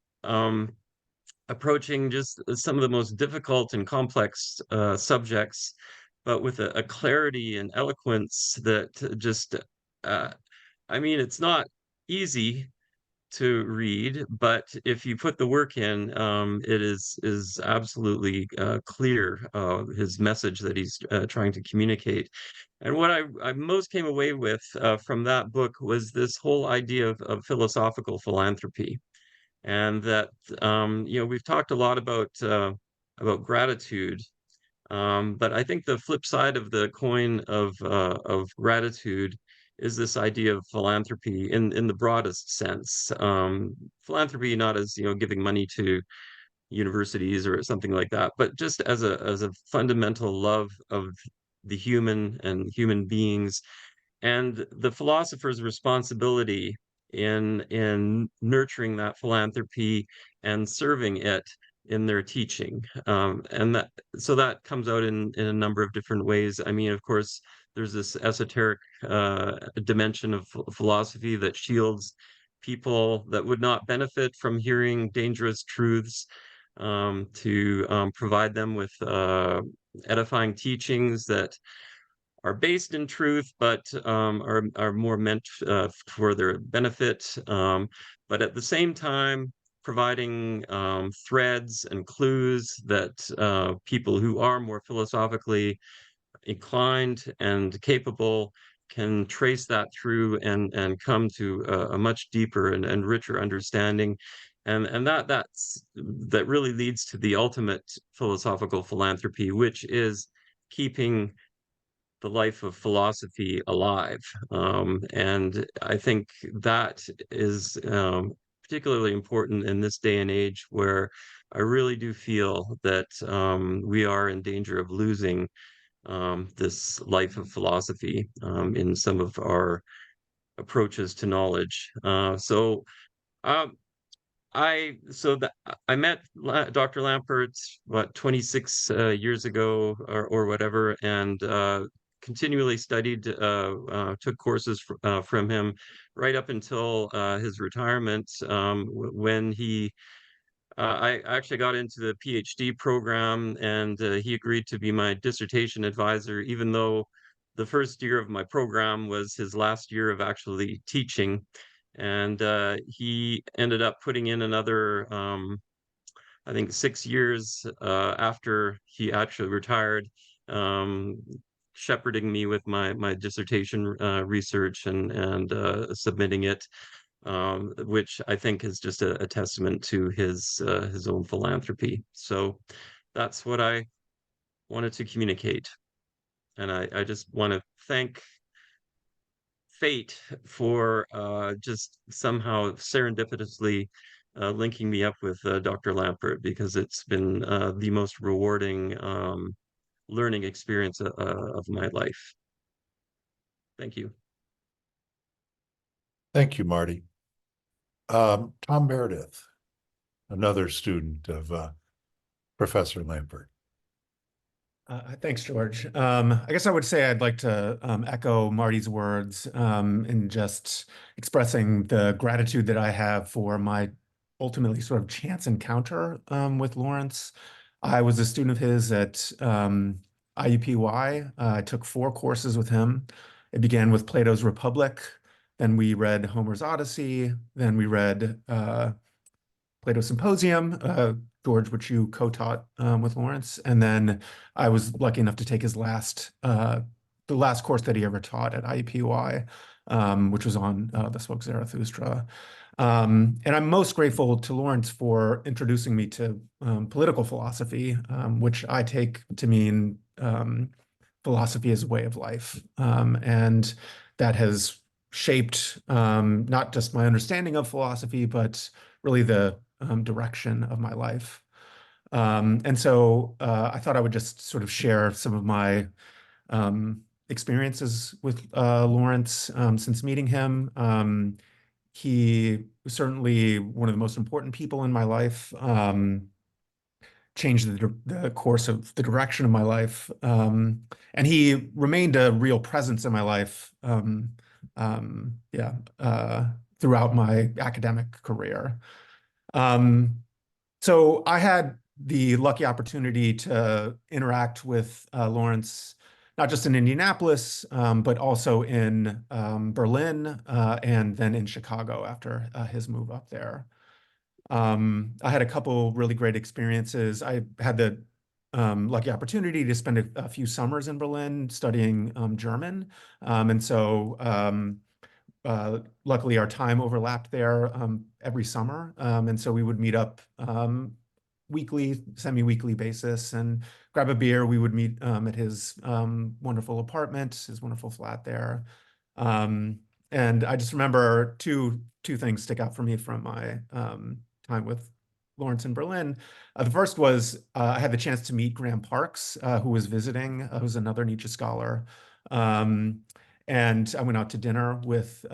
approaching just some of the most difficult and complex subjects, but with a clarity and eloquence that just I mean, it's not easy to read, but if you put the work in, it is absolutely clear, his message that he's trying to communicate. And what I most came away with from that book was this whole idea of philosophical philanthropy, and that we've talked a lot about gratitude. But I think the flip side of the coin of gratitude is this idea of philanthropy in the broadest sense. Philanthropy not as giving money to universities or something like that, but just as a fundamental love of the human and human beings, and the philosopher's responsibility in nurturing that philanthropy and serving it in their teaching. And that comes out in a number of different ways. I mean, of course, there's this esoteric dimension of philosophy that shields people that would not benefit from hearing dangerous truths, to provide them with edifying teachings that are based in truth, but are more meant for their benefit. But at the same time, providing threads and clues that people who are more philosophically inclined and capable can trace that through and come to a much deeper and richer understanding. And that really leads to the ultimate philosophical philanthropy, which is keeping the life of philosophy alive. And I think that is particularly important in this day and age, where I really do feel that we are in danger of losing this life of philosophy in some of our approaches to knowledge. Um, I met Dr. Lampert, 26 years ago or whatever, and continually studied, took courses from him right up until his retirement, when I actually got into the PhD program, and he agreed to be my dissertation advisor, even though the first year of my program was his last year of actually teaching. And he ended up putting in another, I think, 6 years after he actually retired, um, shepherding me with my dissertation research and submitting it, which I think is just a testament to his own philanthropy. So that's what I wanted to communicate, and I just want to thank fate for just somehow serendipitously linking me up with Dr. Lampert, because it's been the most rewarding learning experience of my life. Thank you. Thank you, Marty. Tom Meredith, another student of Professor Lampert. Thanks, George. I guess I would say I'd like to echo Marty's words in just expressing the gratitude that I have for my ultimately sort of chance encounter with Laurence. I was a student of his at IUPUI. I took 4 courses with him. It began with Plato's Republic. Then we read Homer's Odyssey. Then we read Plato's Symposium, George, which you co-taught with Laurence. And then I was lucky enough to take his the last course that he ever taught at IUPUI, which was on the Spoke Zarathustra. And I'm most grateful to Laurence for introducing me to political philosophy, which I take to mean philosophy as a way of life. And that has shaped not just my understanding of philosophy, but really the direction of my life. And so I thought I would just sort of share some of my experiences with Laurence since meeting him. He was certainly one of the most important people in my life, changed the course of the direction of my life. And he remained a real presence in my life throughout my academic career. So I had the lucky opportunity to interact with Laurence, not just in Indianapolis, but also in Berlin and then in Chicago after his move up there. I had a couple really great experiences. I had the lucky opportunity to spend a few summers in Berlin studying German. And so luckily our time overlapped there every summer. And so we would meet up weekly, semi-weekly basis and grab a beer. We would meet at his wonderful apartment, his wonderful flat there. And I just remember two things stick out for me from my time with Laurence in Berlin. The first was I had the chance to meet Graham Parks, who was visiting, who's another Nietzsche scholar. And I went out to dinner with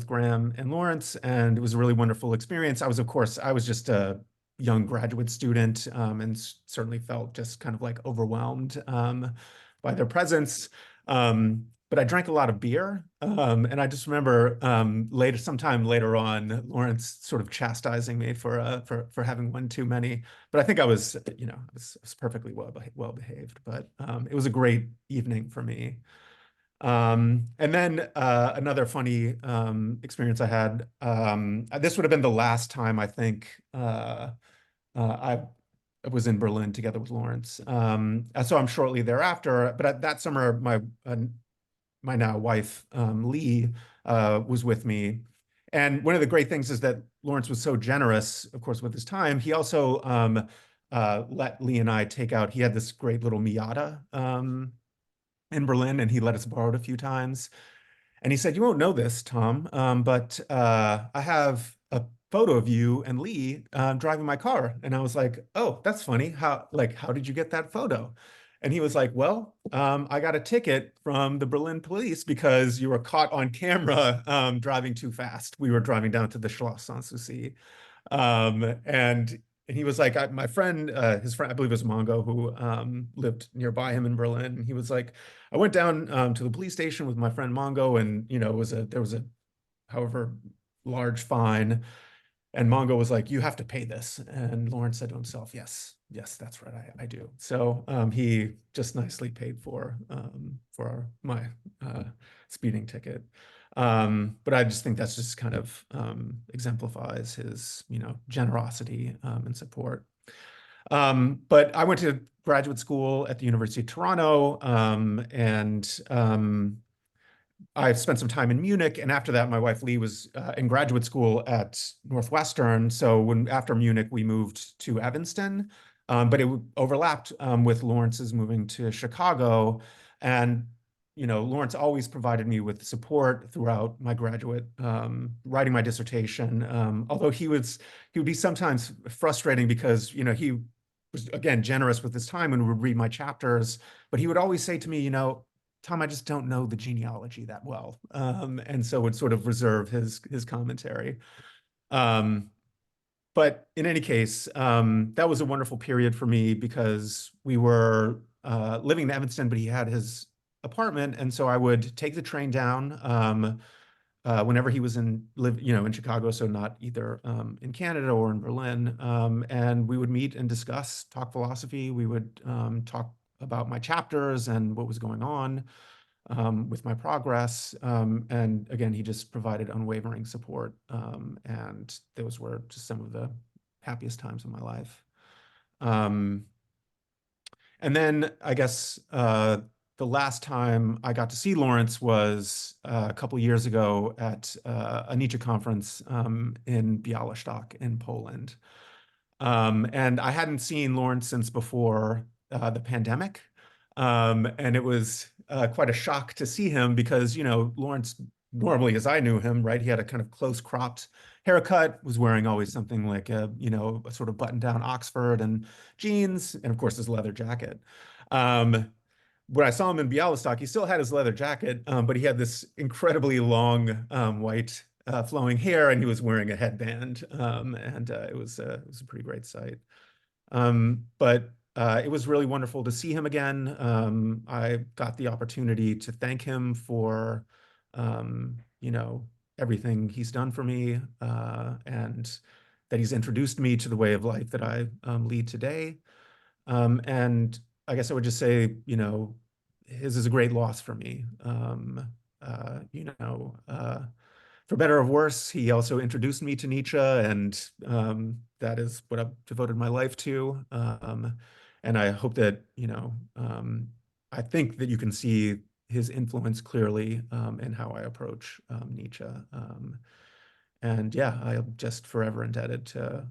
Graham and Laurence, and it was a really wonderful experience. I was just a young graduate student, and certainly felt just kind of like overwhelmed by their presence. But I drank a lot of beer, and I just remember sometime later on, Laurence sort of chastising me for having one too many. But I think I was, I was perfectly well behaved. But it was a great evening for me. And then another funny experience I had. This would have been the last time I think I was in Berlin together with Laurence. I saw him shortly thereafter. But that summer, my now wife, Lee, was with me. And one of the great things is that Laurence was so generous, of course, with his time. He also let Lee and I take out, he had this great little Miata in Berlin, and he let us borrow it a few times. And he said, "You won't know this, Tom, but I have a photo of you and Lee driving my car." And I was like, "Oh, that's funny. How did you get that photo?" And he was like, "Well, I got a ticket from the Berlin police because you were caught on camera driving too fast. We were driving down to the Schloss Sanssouci." And he was like, my friend, his friend, I believe it was Mongo, who lived nearby him in Berlin. And he was like, "I went down to the police station with my friend Mongo, and there was a however large fine. And Mongo was like, 'You have to pay this.' And Laurence said to himself, 'Yes, that's right, I do.' So he just nicely paid for my speeding ticket. But I just think that's just kind of exemplifies his, generosity and support. But I went to graduate school at the University of Toronto, and I spent some time in Munich, and after that, my wife Lee was in graduate school at Northwestern. So after Munich, we moved to Evanston, but it overlapped with Lawrence's moving to Chicago. And Laurence always provided me with support throughout my graduate writing my dissertation. Although he would be sometimes frustrating because he was, again, generous with his time and would read my chapters, but he would always say to me, "Tom, I just don't know the genealogy that well," and so would sort of reserve his commentary. But in any case, that was a wonderful period for me because we were living in Evanston, but he had his apartment, and so I would take the train down whenever he was in Chicago, so not either in Canada or in Berlin, and we would meet and talk philosophy. We would talk about my chapters and what was going on with my progress. And again, he just provided unwavering support. And those were just some of the happiest times of my life. And then I guess the last time I got to see Laurence was a couple years ago at a Nietzsche conference in Białystok in Poland. And I hadn't seen Laurence since before the pandemic. And it was quite a shock to see him because, Laurence, normally as I knew him, right, he had a kind of close cropped haircut, was wearing always something like a sort of button down Oxford and jeans, and of course his leather jacket. When I saw him in Białystok, he still had his leather jacket, but he had this incredibly long white flowing hair, and he was wearing a headband, and it was a pretty great sight. But it was really wonderful to see him again. I got the opportunity to thank him for, everything he's done for me, and that he's introduced me to the way of life that I lead today. And I guess I would just say, his is a great loss for me. For better or worse, he also introduced me to Nietzsche, and that is what I've devoted my life to. And I hope that, I think that you can see his influence clearly in how I approach Nietzsche. And yeah, I'm just forever indebted to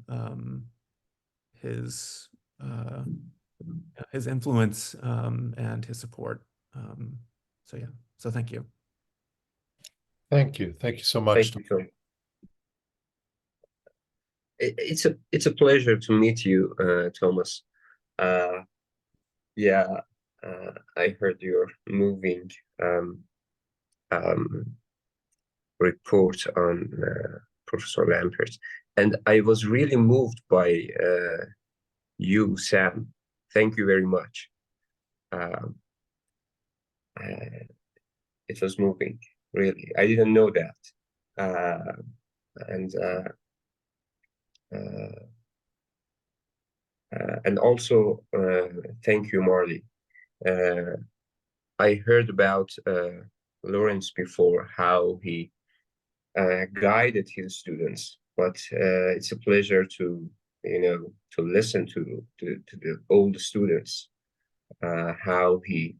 his influence and his support. So yeah, so thank you. Thank you so much. Thank you. It's a pleasure to meet you, Thomas. Yeah, I heard your moving report on Professor Lampert, and I was really moved by you, Sam. Thank you very much. It was moving, really. I didn't know that. And also, thank you, Marley. I heard about Laurence before, how he guided his students, but it's a pleasure to listen to the old students, how he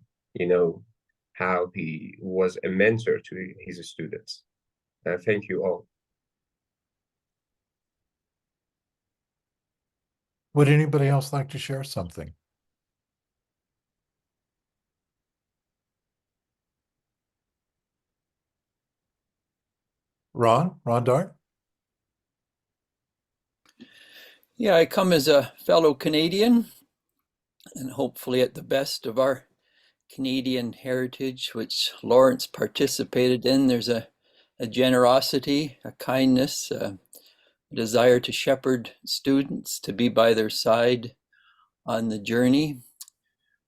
was a mentor to his students. Thank you all. Would anybody else like to share something? Ron Dart? Yeah, I come as a fellow Canadian, and hopefully at the best of our Canadian heritage, which Laurence participated in. There's a generosity, a kindness, a desire to shepherd students, to be by their side on the journey.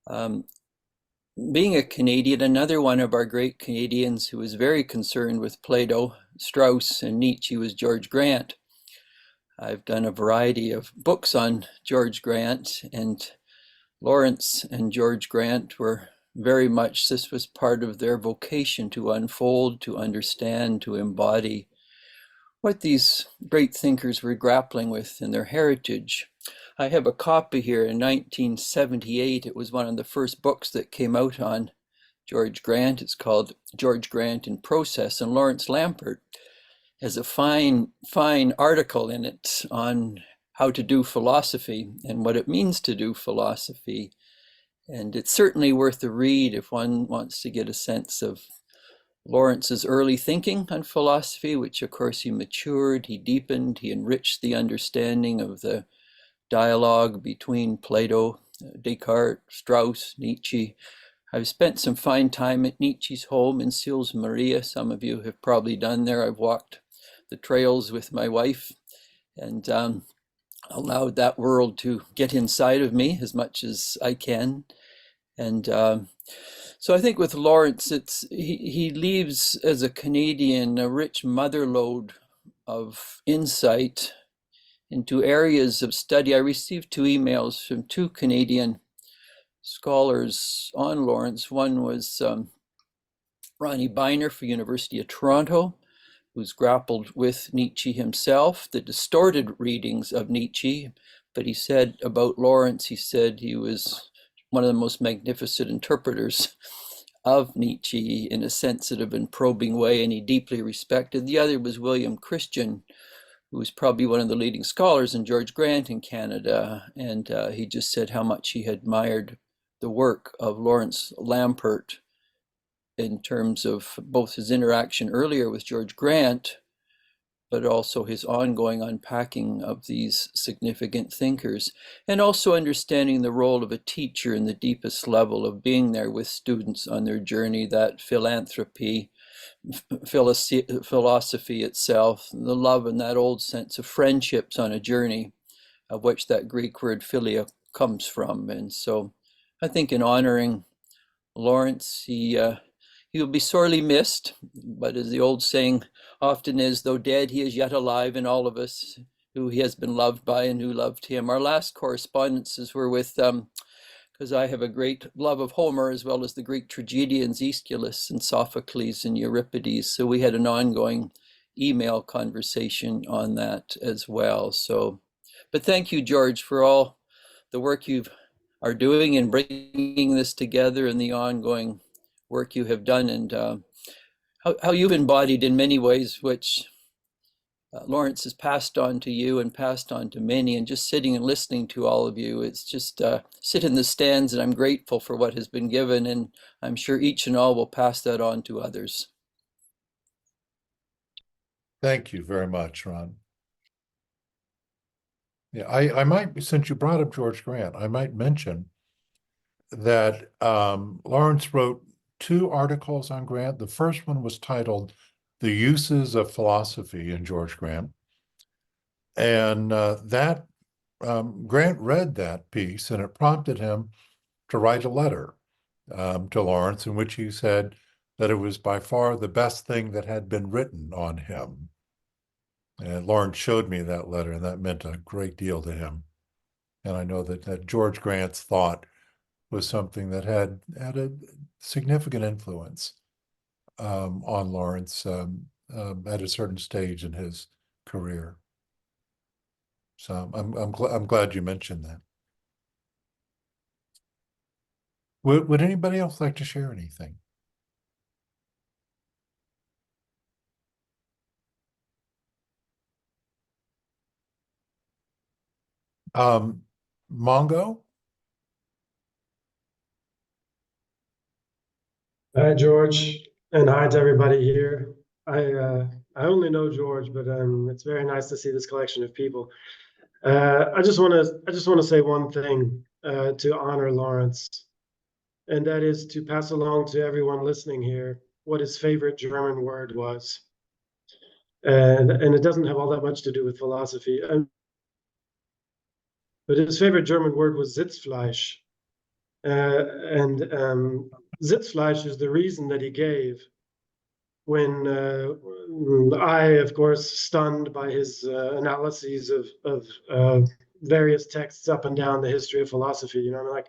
Being a Canadian, another one of our great Canadians who was very concerned with Plato, Strauss, and Nietzsche was George Grant. I've done a variety of books on George Grant, and Laurence and George Grant were very much, this was part of their vocation to unfold, to understand, to embody what these great thinkers were grappling with in their heritage. I have a copy here in 1978. It was one of the first books that came out on George Grant. It's called George Grant in Process, and Laurence Lampert has a fine article in it on how to do philosophy and what it means to do philosophy. And it's certainly worth a read if one wants to get a sense of Laurence's early thinking on philosophy, which of course he matured, he deepened, he enriched the understanding of the dialogue between Plato, Descartes, Strauss, Nietzsche. I've spent some fine time at Nietzsche's home in Sils Maria. Some of you have probably done there. I've walked the trails with my wife and allowed that world to get inside of me as much as I can. And so I think with Laurence, he leaves as a Canadian a rich motherlode of insight into areas of study. I received 2 emails from 2 Canadian scholars on Laurence. One was Ronnie Biner for University of Toronto, who's grappled with Nietzsche himself, the distorted readings of Nietzsche. But he said about Laurence, he said he was one of the most magnificent interpreters of Nietzsche in a sensitive and probing way, and he deeply respected. The other was William Christian, who was probably one of the leading scholars in George Grant in Canada, and he just said how much he admired the work of Laurence Lampert in terms of both his interaction earlier with George Grant, but also his ongoing unpacking of these significant thinkers, and also understanding the role of a teacher in the deepest level of being there with students on their journey, that philanthropy, philosophy itself, the love and that old sense of friendships on a journey, of which that Greek word philia comes from. And so I think in honoring Laurence, he will be sorely missed, but as the old saying often is, though dead, he is yet alive in all of us who he has been loved by and who loved him. Our last correspondences were with, because I have a great love of Homer as well as the Greek tragedians, Aeschylus and Sophocles and Euripides. So we had an ongoing email conversation on that as well. So, but thank you, George, for all the work you are doing in bringing this together and the ongoing work you have done, and how you've embodied in many ways, which Laurence has passed on to you and passed on to many. And just sitting and listening to all of you, it's just sit in the stands, and I'm grateful for what has been given, and I'm sure each and all will pass that on to others. Thank you very much, Ron. Yeah, I might, since you brought up George Grant, I might mention that Laurence wrote two articles on Grant. The first one was titled "The Uses of Philosophy" in George Grant. And Grant read that piece, and it prompted him to write a letter to Laurence, in which he said that it was by far the best thing that had been written on him. And Laurence showed me that letter, and that meant a great deal to him. And I know that George Grant's thought was something that had a significant influence on Laurence at a certain stage in his career. So I'm glad you mentioned that. Would anybody else like to share anything? Mongo? Hi, George, and hi to everybody here. I only know George, but it's very nice to see this collection of people. I just want to say one thing to honor Laurence, and that is to pass along to everyone listening here what his favorite German word was, and it doesn't have all that much to do with philosophy. But his favorite German word was Sitzfleisch, and Sitzfleisch is the reason that he gave when I, of course, stunned by his analyses of various texts up and down the history of philosophy. You know, I'm like,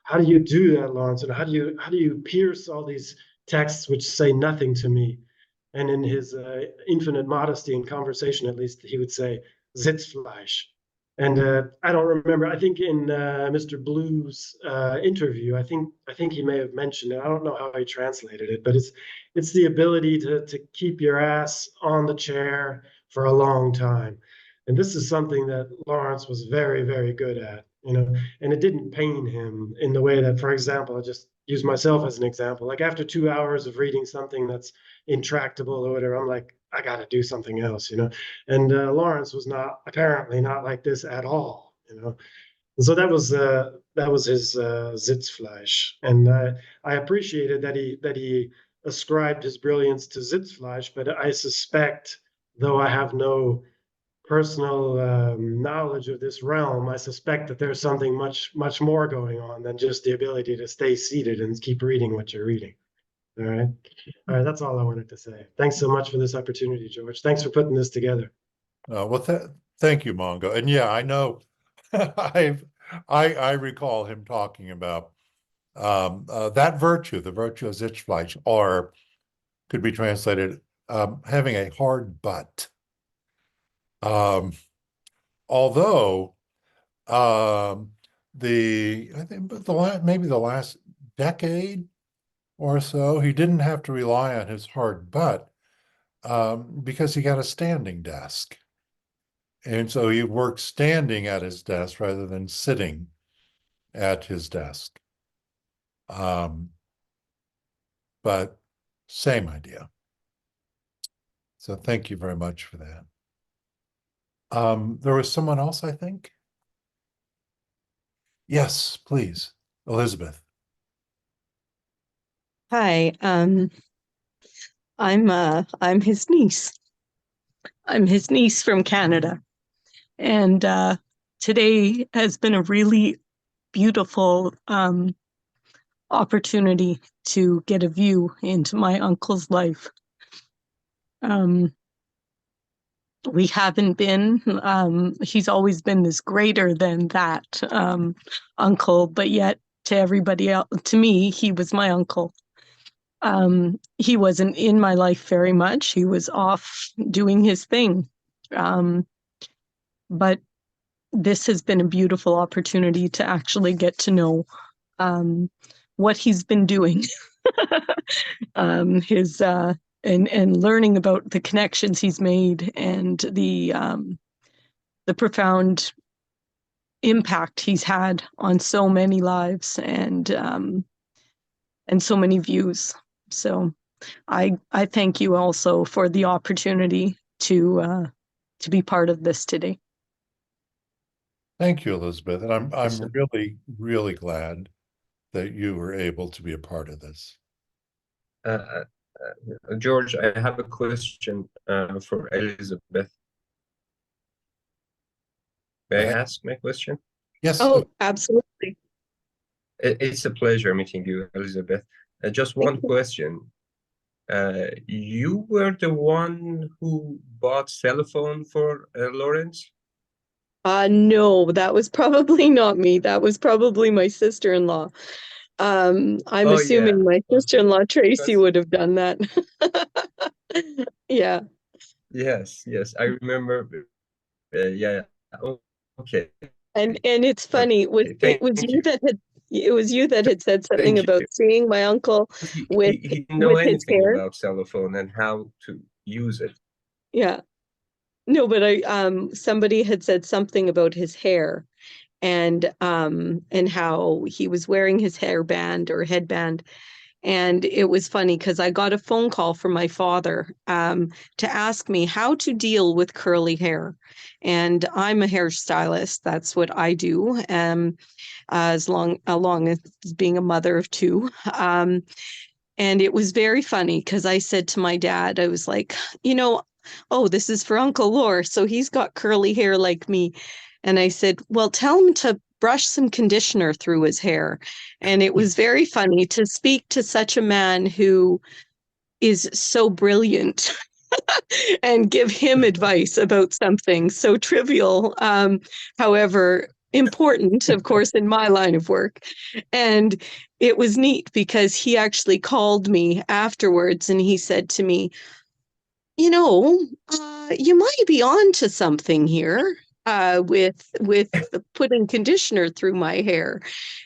how do you do that, Laurence? And how do you pierce all these texts which say nothing to me? And in his infinite modesty in conversation, at least, he would say Sitzfleisch. And I don't remember. I think in Mr. Blue's interview, I think he may have mentioned it. I don't know how he translated it, but it's the ability to keep your ass on the chair for a long time. And this is something that Laurence was very, very good at, you know, and it didn't pain him in the way that, for example, I just use myself as an example. Like after 2 hours of reading something that's intractable or whatever, I'm like, I got to do something else, you know. And Laurence was apparently not like this at all, you know. And so that was his Sitzfleisch, and I appreciated that he ascribed his brilliance to Sitzfleisch. But I suspect, though I have no personal knowledge of this realm, I suspect that there's something much more going on than just the ability to stay seated and keep reading what you're reading. All right. All right. That's all I wanted to say. Thanks so much for this opportunity, George. Thanks for putting this together. Well, thank you, Mongo. And yeah, I know I recall him talking about that virtue, the virtue of Sitzfleisch, or could be translated having a hard butt. Although I think maybe the last decade or so, he didn't have to rely on his hard butt because he got a standing desk. And so he worked standing at his desk rather than sitting at his desk. But same idea. So thank you very much for that. There was someone else, I think. Yes, please, Elizabeth. Hi, I'm his niece. I'm his niece from Canada. And today has been a really beautiful opportunity to get a view into my uncle's life. We haven't been, he's always been this greater than that uncle, but yet to everybody else, to me, he was my uncle. He wasn't in my life very much. He was off doing his thing. But this has been a beautiful opportunity to actually get to know what he's been doing. And learning about the connections he's made and the profound impact he's had on so many lives and so many views. So I thank you also for the opportunity to be part of this today. Thank you, Elizabeth. And I'm really, really glad that you were able to be a part of this. George, I have a question for Elizabeth. May I ask my question? Yes. Oh, absolutely. It's a pleasure meeting you, Elizabeth. Just one question. You were the one who bought cell phone for Laurence? No, that was probably not me. That was probably my sister-in-law. I'm Oh, assuming yeah. my sister-in-law Tracy Because- would have done that. Yeah. Yes, I remember. Yeah. Oh, okay. And it's funny, it Thank was you you. that had said something Thank about you. seeing my uncle He didn't know with his anything hair. about cell phone and how to use it. Yeah. No, but somebody had said something about his hair and how he was wearing his hairband or headband. And it was funny because I got a phone call from my father to ask me how to deal with curly hair. And I'm a hairstylist. That's what I do. Along as being a mother of two. And it was very funny because I said to my dad, I was like, oh, this is for Uncle Lor. So he's got curly hair like me. And I said, well, tell him to brush some conditioner through his hair. And it was very funny to speak to such a man who is so brilliant and give him advice about something so trivial, however important, of course, in my line of work. And it was neat because he actually called me afterwards and he said to me, you might be on to something here with putting conditioner through my hair.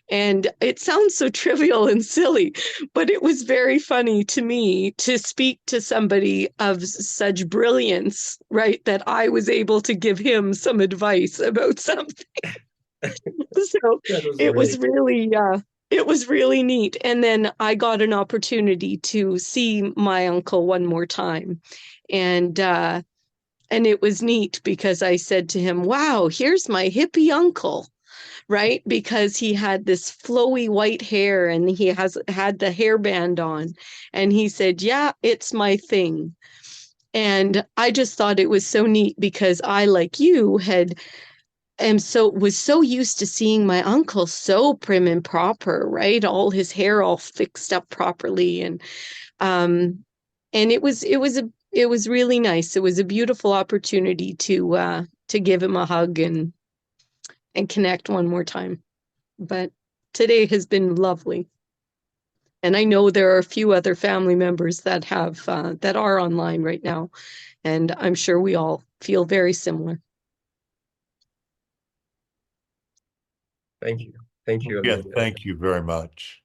And it sounds so trivial and silly, but it was very funny to me to speak to somebody of such brilliance, right? That I was able to give him some advice about something. So That was it was great. really neat. And then I got an opportunity to see my uncle one more time. And it was neat because I said to him, wow, here's my hippie uncle, right? Because he had this flowy white hair and he had the hairband on. And he said, yeah, it's my thing. And I just thought it was so neat because I, like you, was so used to seeing my uncle so prim and proper, right? All his hair all fixed up properly. Um, and it was really nice. It was a beautiful opportunity to give him a hug and connect one more time. But today has been lovely. And I know there are a few other family members that that are online right now, and I'm sure we all feel very similar. Thank you, Yeah, Elizabeth. thank you very much.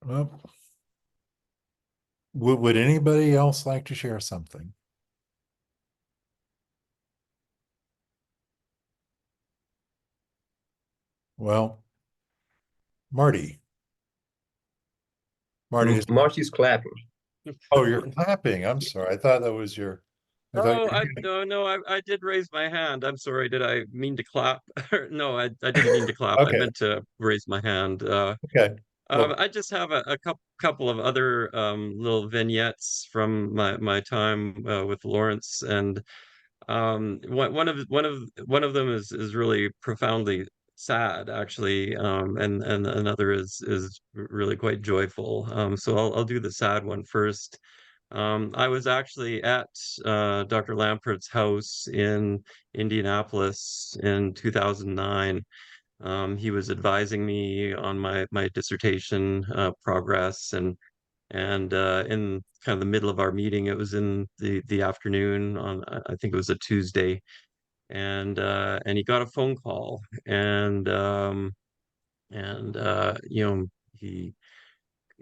Well, would anybody else like to share something? Well, Marty. Marty's clapping. Oh, you're clapping. I'm sorry. I thought that was your. I thought Oh, you no, I did raise my hand. I'm sorry. Did I mean to clap? No, I didn't mean to clap. I Okay. meant to raise my hand. Okay. Well, I just have a couple of other little vignettes from my time with Lawrence, and one of them is really profoundly sad, actually, and another is really quite joyful. So I'll do the sad one first. I was actually at Dr. Lampert's house in Indianapolis in 2009. He was advising me on my dissertation progress, and in kind of the middle of our meeting, it was in the afternoon on I think it was a Tuesday, and he got a phone call, and he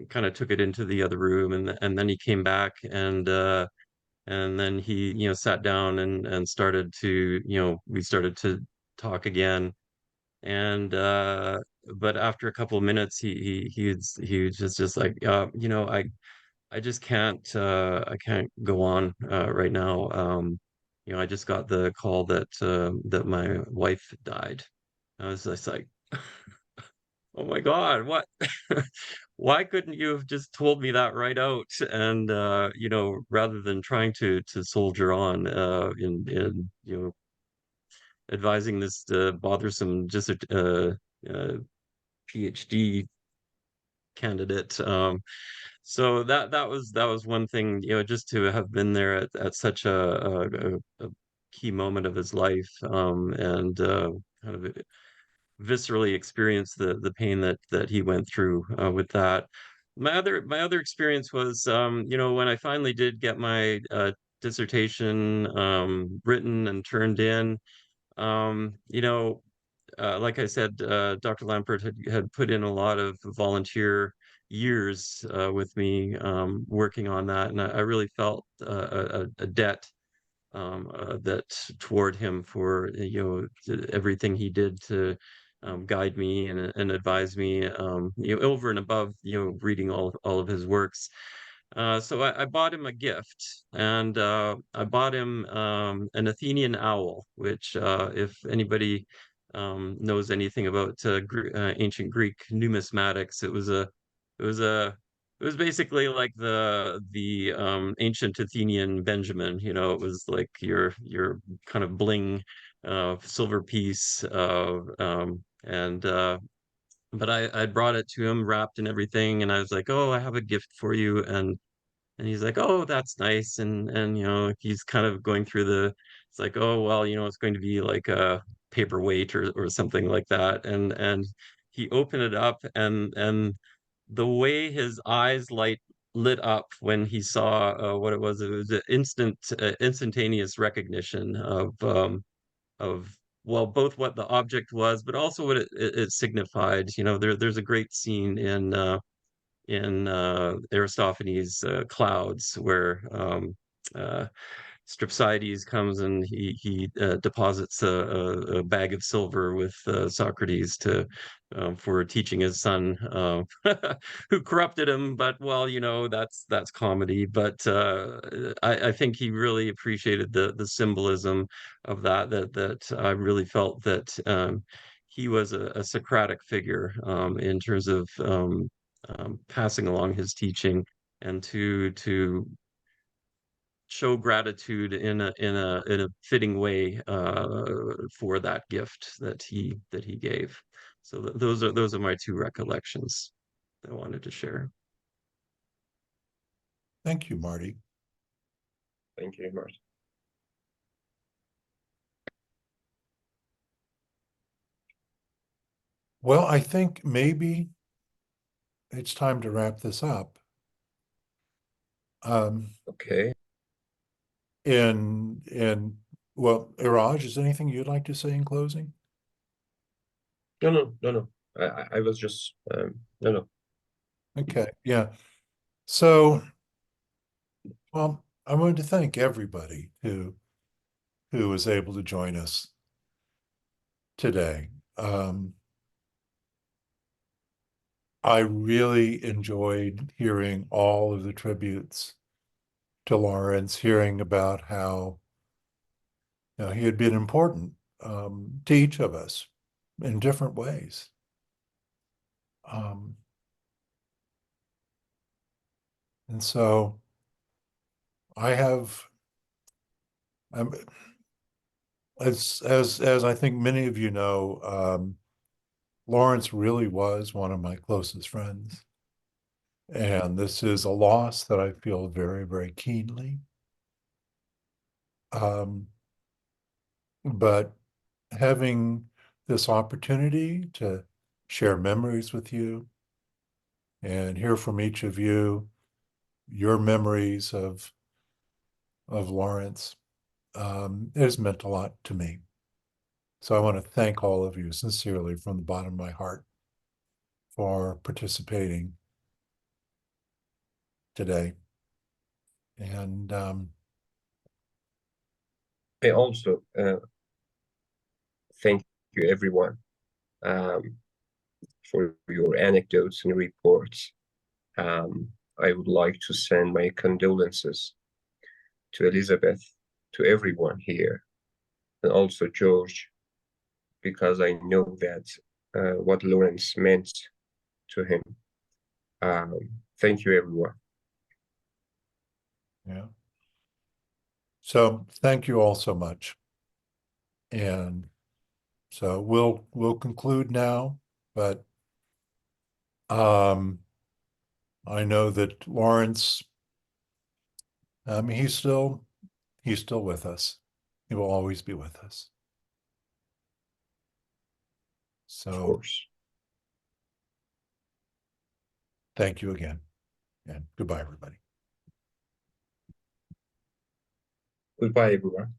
kind of took it into the other room, and then he came back, and then he sat down and started to we started to talk again, and but after a couple of minutes he was just like I just I can't go on right now. I just got the call that that my wife died. I was just like Oh my God, what? Why couldn't you have just told me that right out? And you know, rather than trying to soldier on in you know, advising this bothersome just PhD candidate. So that was one thing, you know, just to have been there at such a key moment of his life, and kind of viscerally experience the pain that he went through with that. My other experience was, you know, when I finally did get my dissertation written and turned in. You know, like I said, Dr. Lampert had put in a lot of volunteer years with me working on that, and I really felt a debt that toward him for, you know, everything he did to guide me and advise me, you know, over and above, you know, reading all of his works. So I bought him a gift, and I bought him an Athenian owl, which, if anybody knows anything about ancient Greek numismatics, it was a, it was basically like the ancient Athenian Benjamin. You know, it was like your kind of bling, silver piece, and but I brought it to him wrapped and everything, and I was like, "Oh, I have a gift for you," and he's like, "Oh, that's nice," and you know, he's kind of going through it's like, "Oh, well, you know, it's going to be like a paperweight or something like that," and he opened it up, and the way his eyes lit up when he saw what it was an instantaneous recognition of, well, both what the object was, but also what it signified. You know, there's a great scene in Aristophanes' Clouds, where uh, Strepsiades comes and he deposits a bag of silver with Socrates to for teaching his son, who corrupted him. But well, you know, that's comedy. But I think he really appreciated the symbolism of that I really felt that he was a Socratic figure in terms of passing along his teaching, and to show gratitude in a fitting way for that gift that he gave. So those are my two recollections that I wanted to share. Thank you, Marty. Thank you, Marty. Well, I think maybe it's time to wrap this up. Okay. And well, Iraj, is there anything you'd like to say in closing? No. I was just no. Okay, yeah. So, well, I wanted to thank everybody who was able to join us today. I really enjoyed hearing all of the tributes to Laurence, hearing about how, you know, he had been important to each of us in different ways. And so as I think many of you know, Laurence really was one of my closest friends. And this is a loss that I feel very, very keenly. But having this opportunity to share memories with you and hear from each of you, your memories of Laurence, it has meant a lot to me. So I want to thank all of you sincerely from the bottom of my heart for participating today. And I also thank you, everyone, for your anecdotes and reports. I would like to send my condolences to Elizabeth, to everyone here, and also George, because I know that what Laurence meant to him. Thank you, everyone. Yeah. So thank you all so much. And so we'll conclude now, but I know that Laurence, he's still with us. He will always be with us. Of So course. thank you again, and goodbye, everybody. Goodbye, everyone.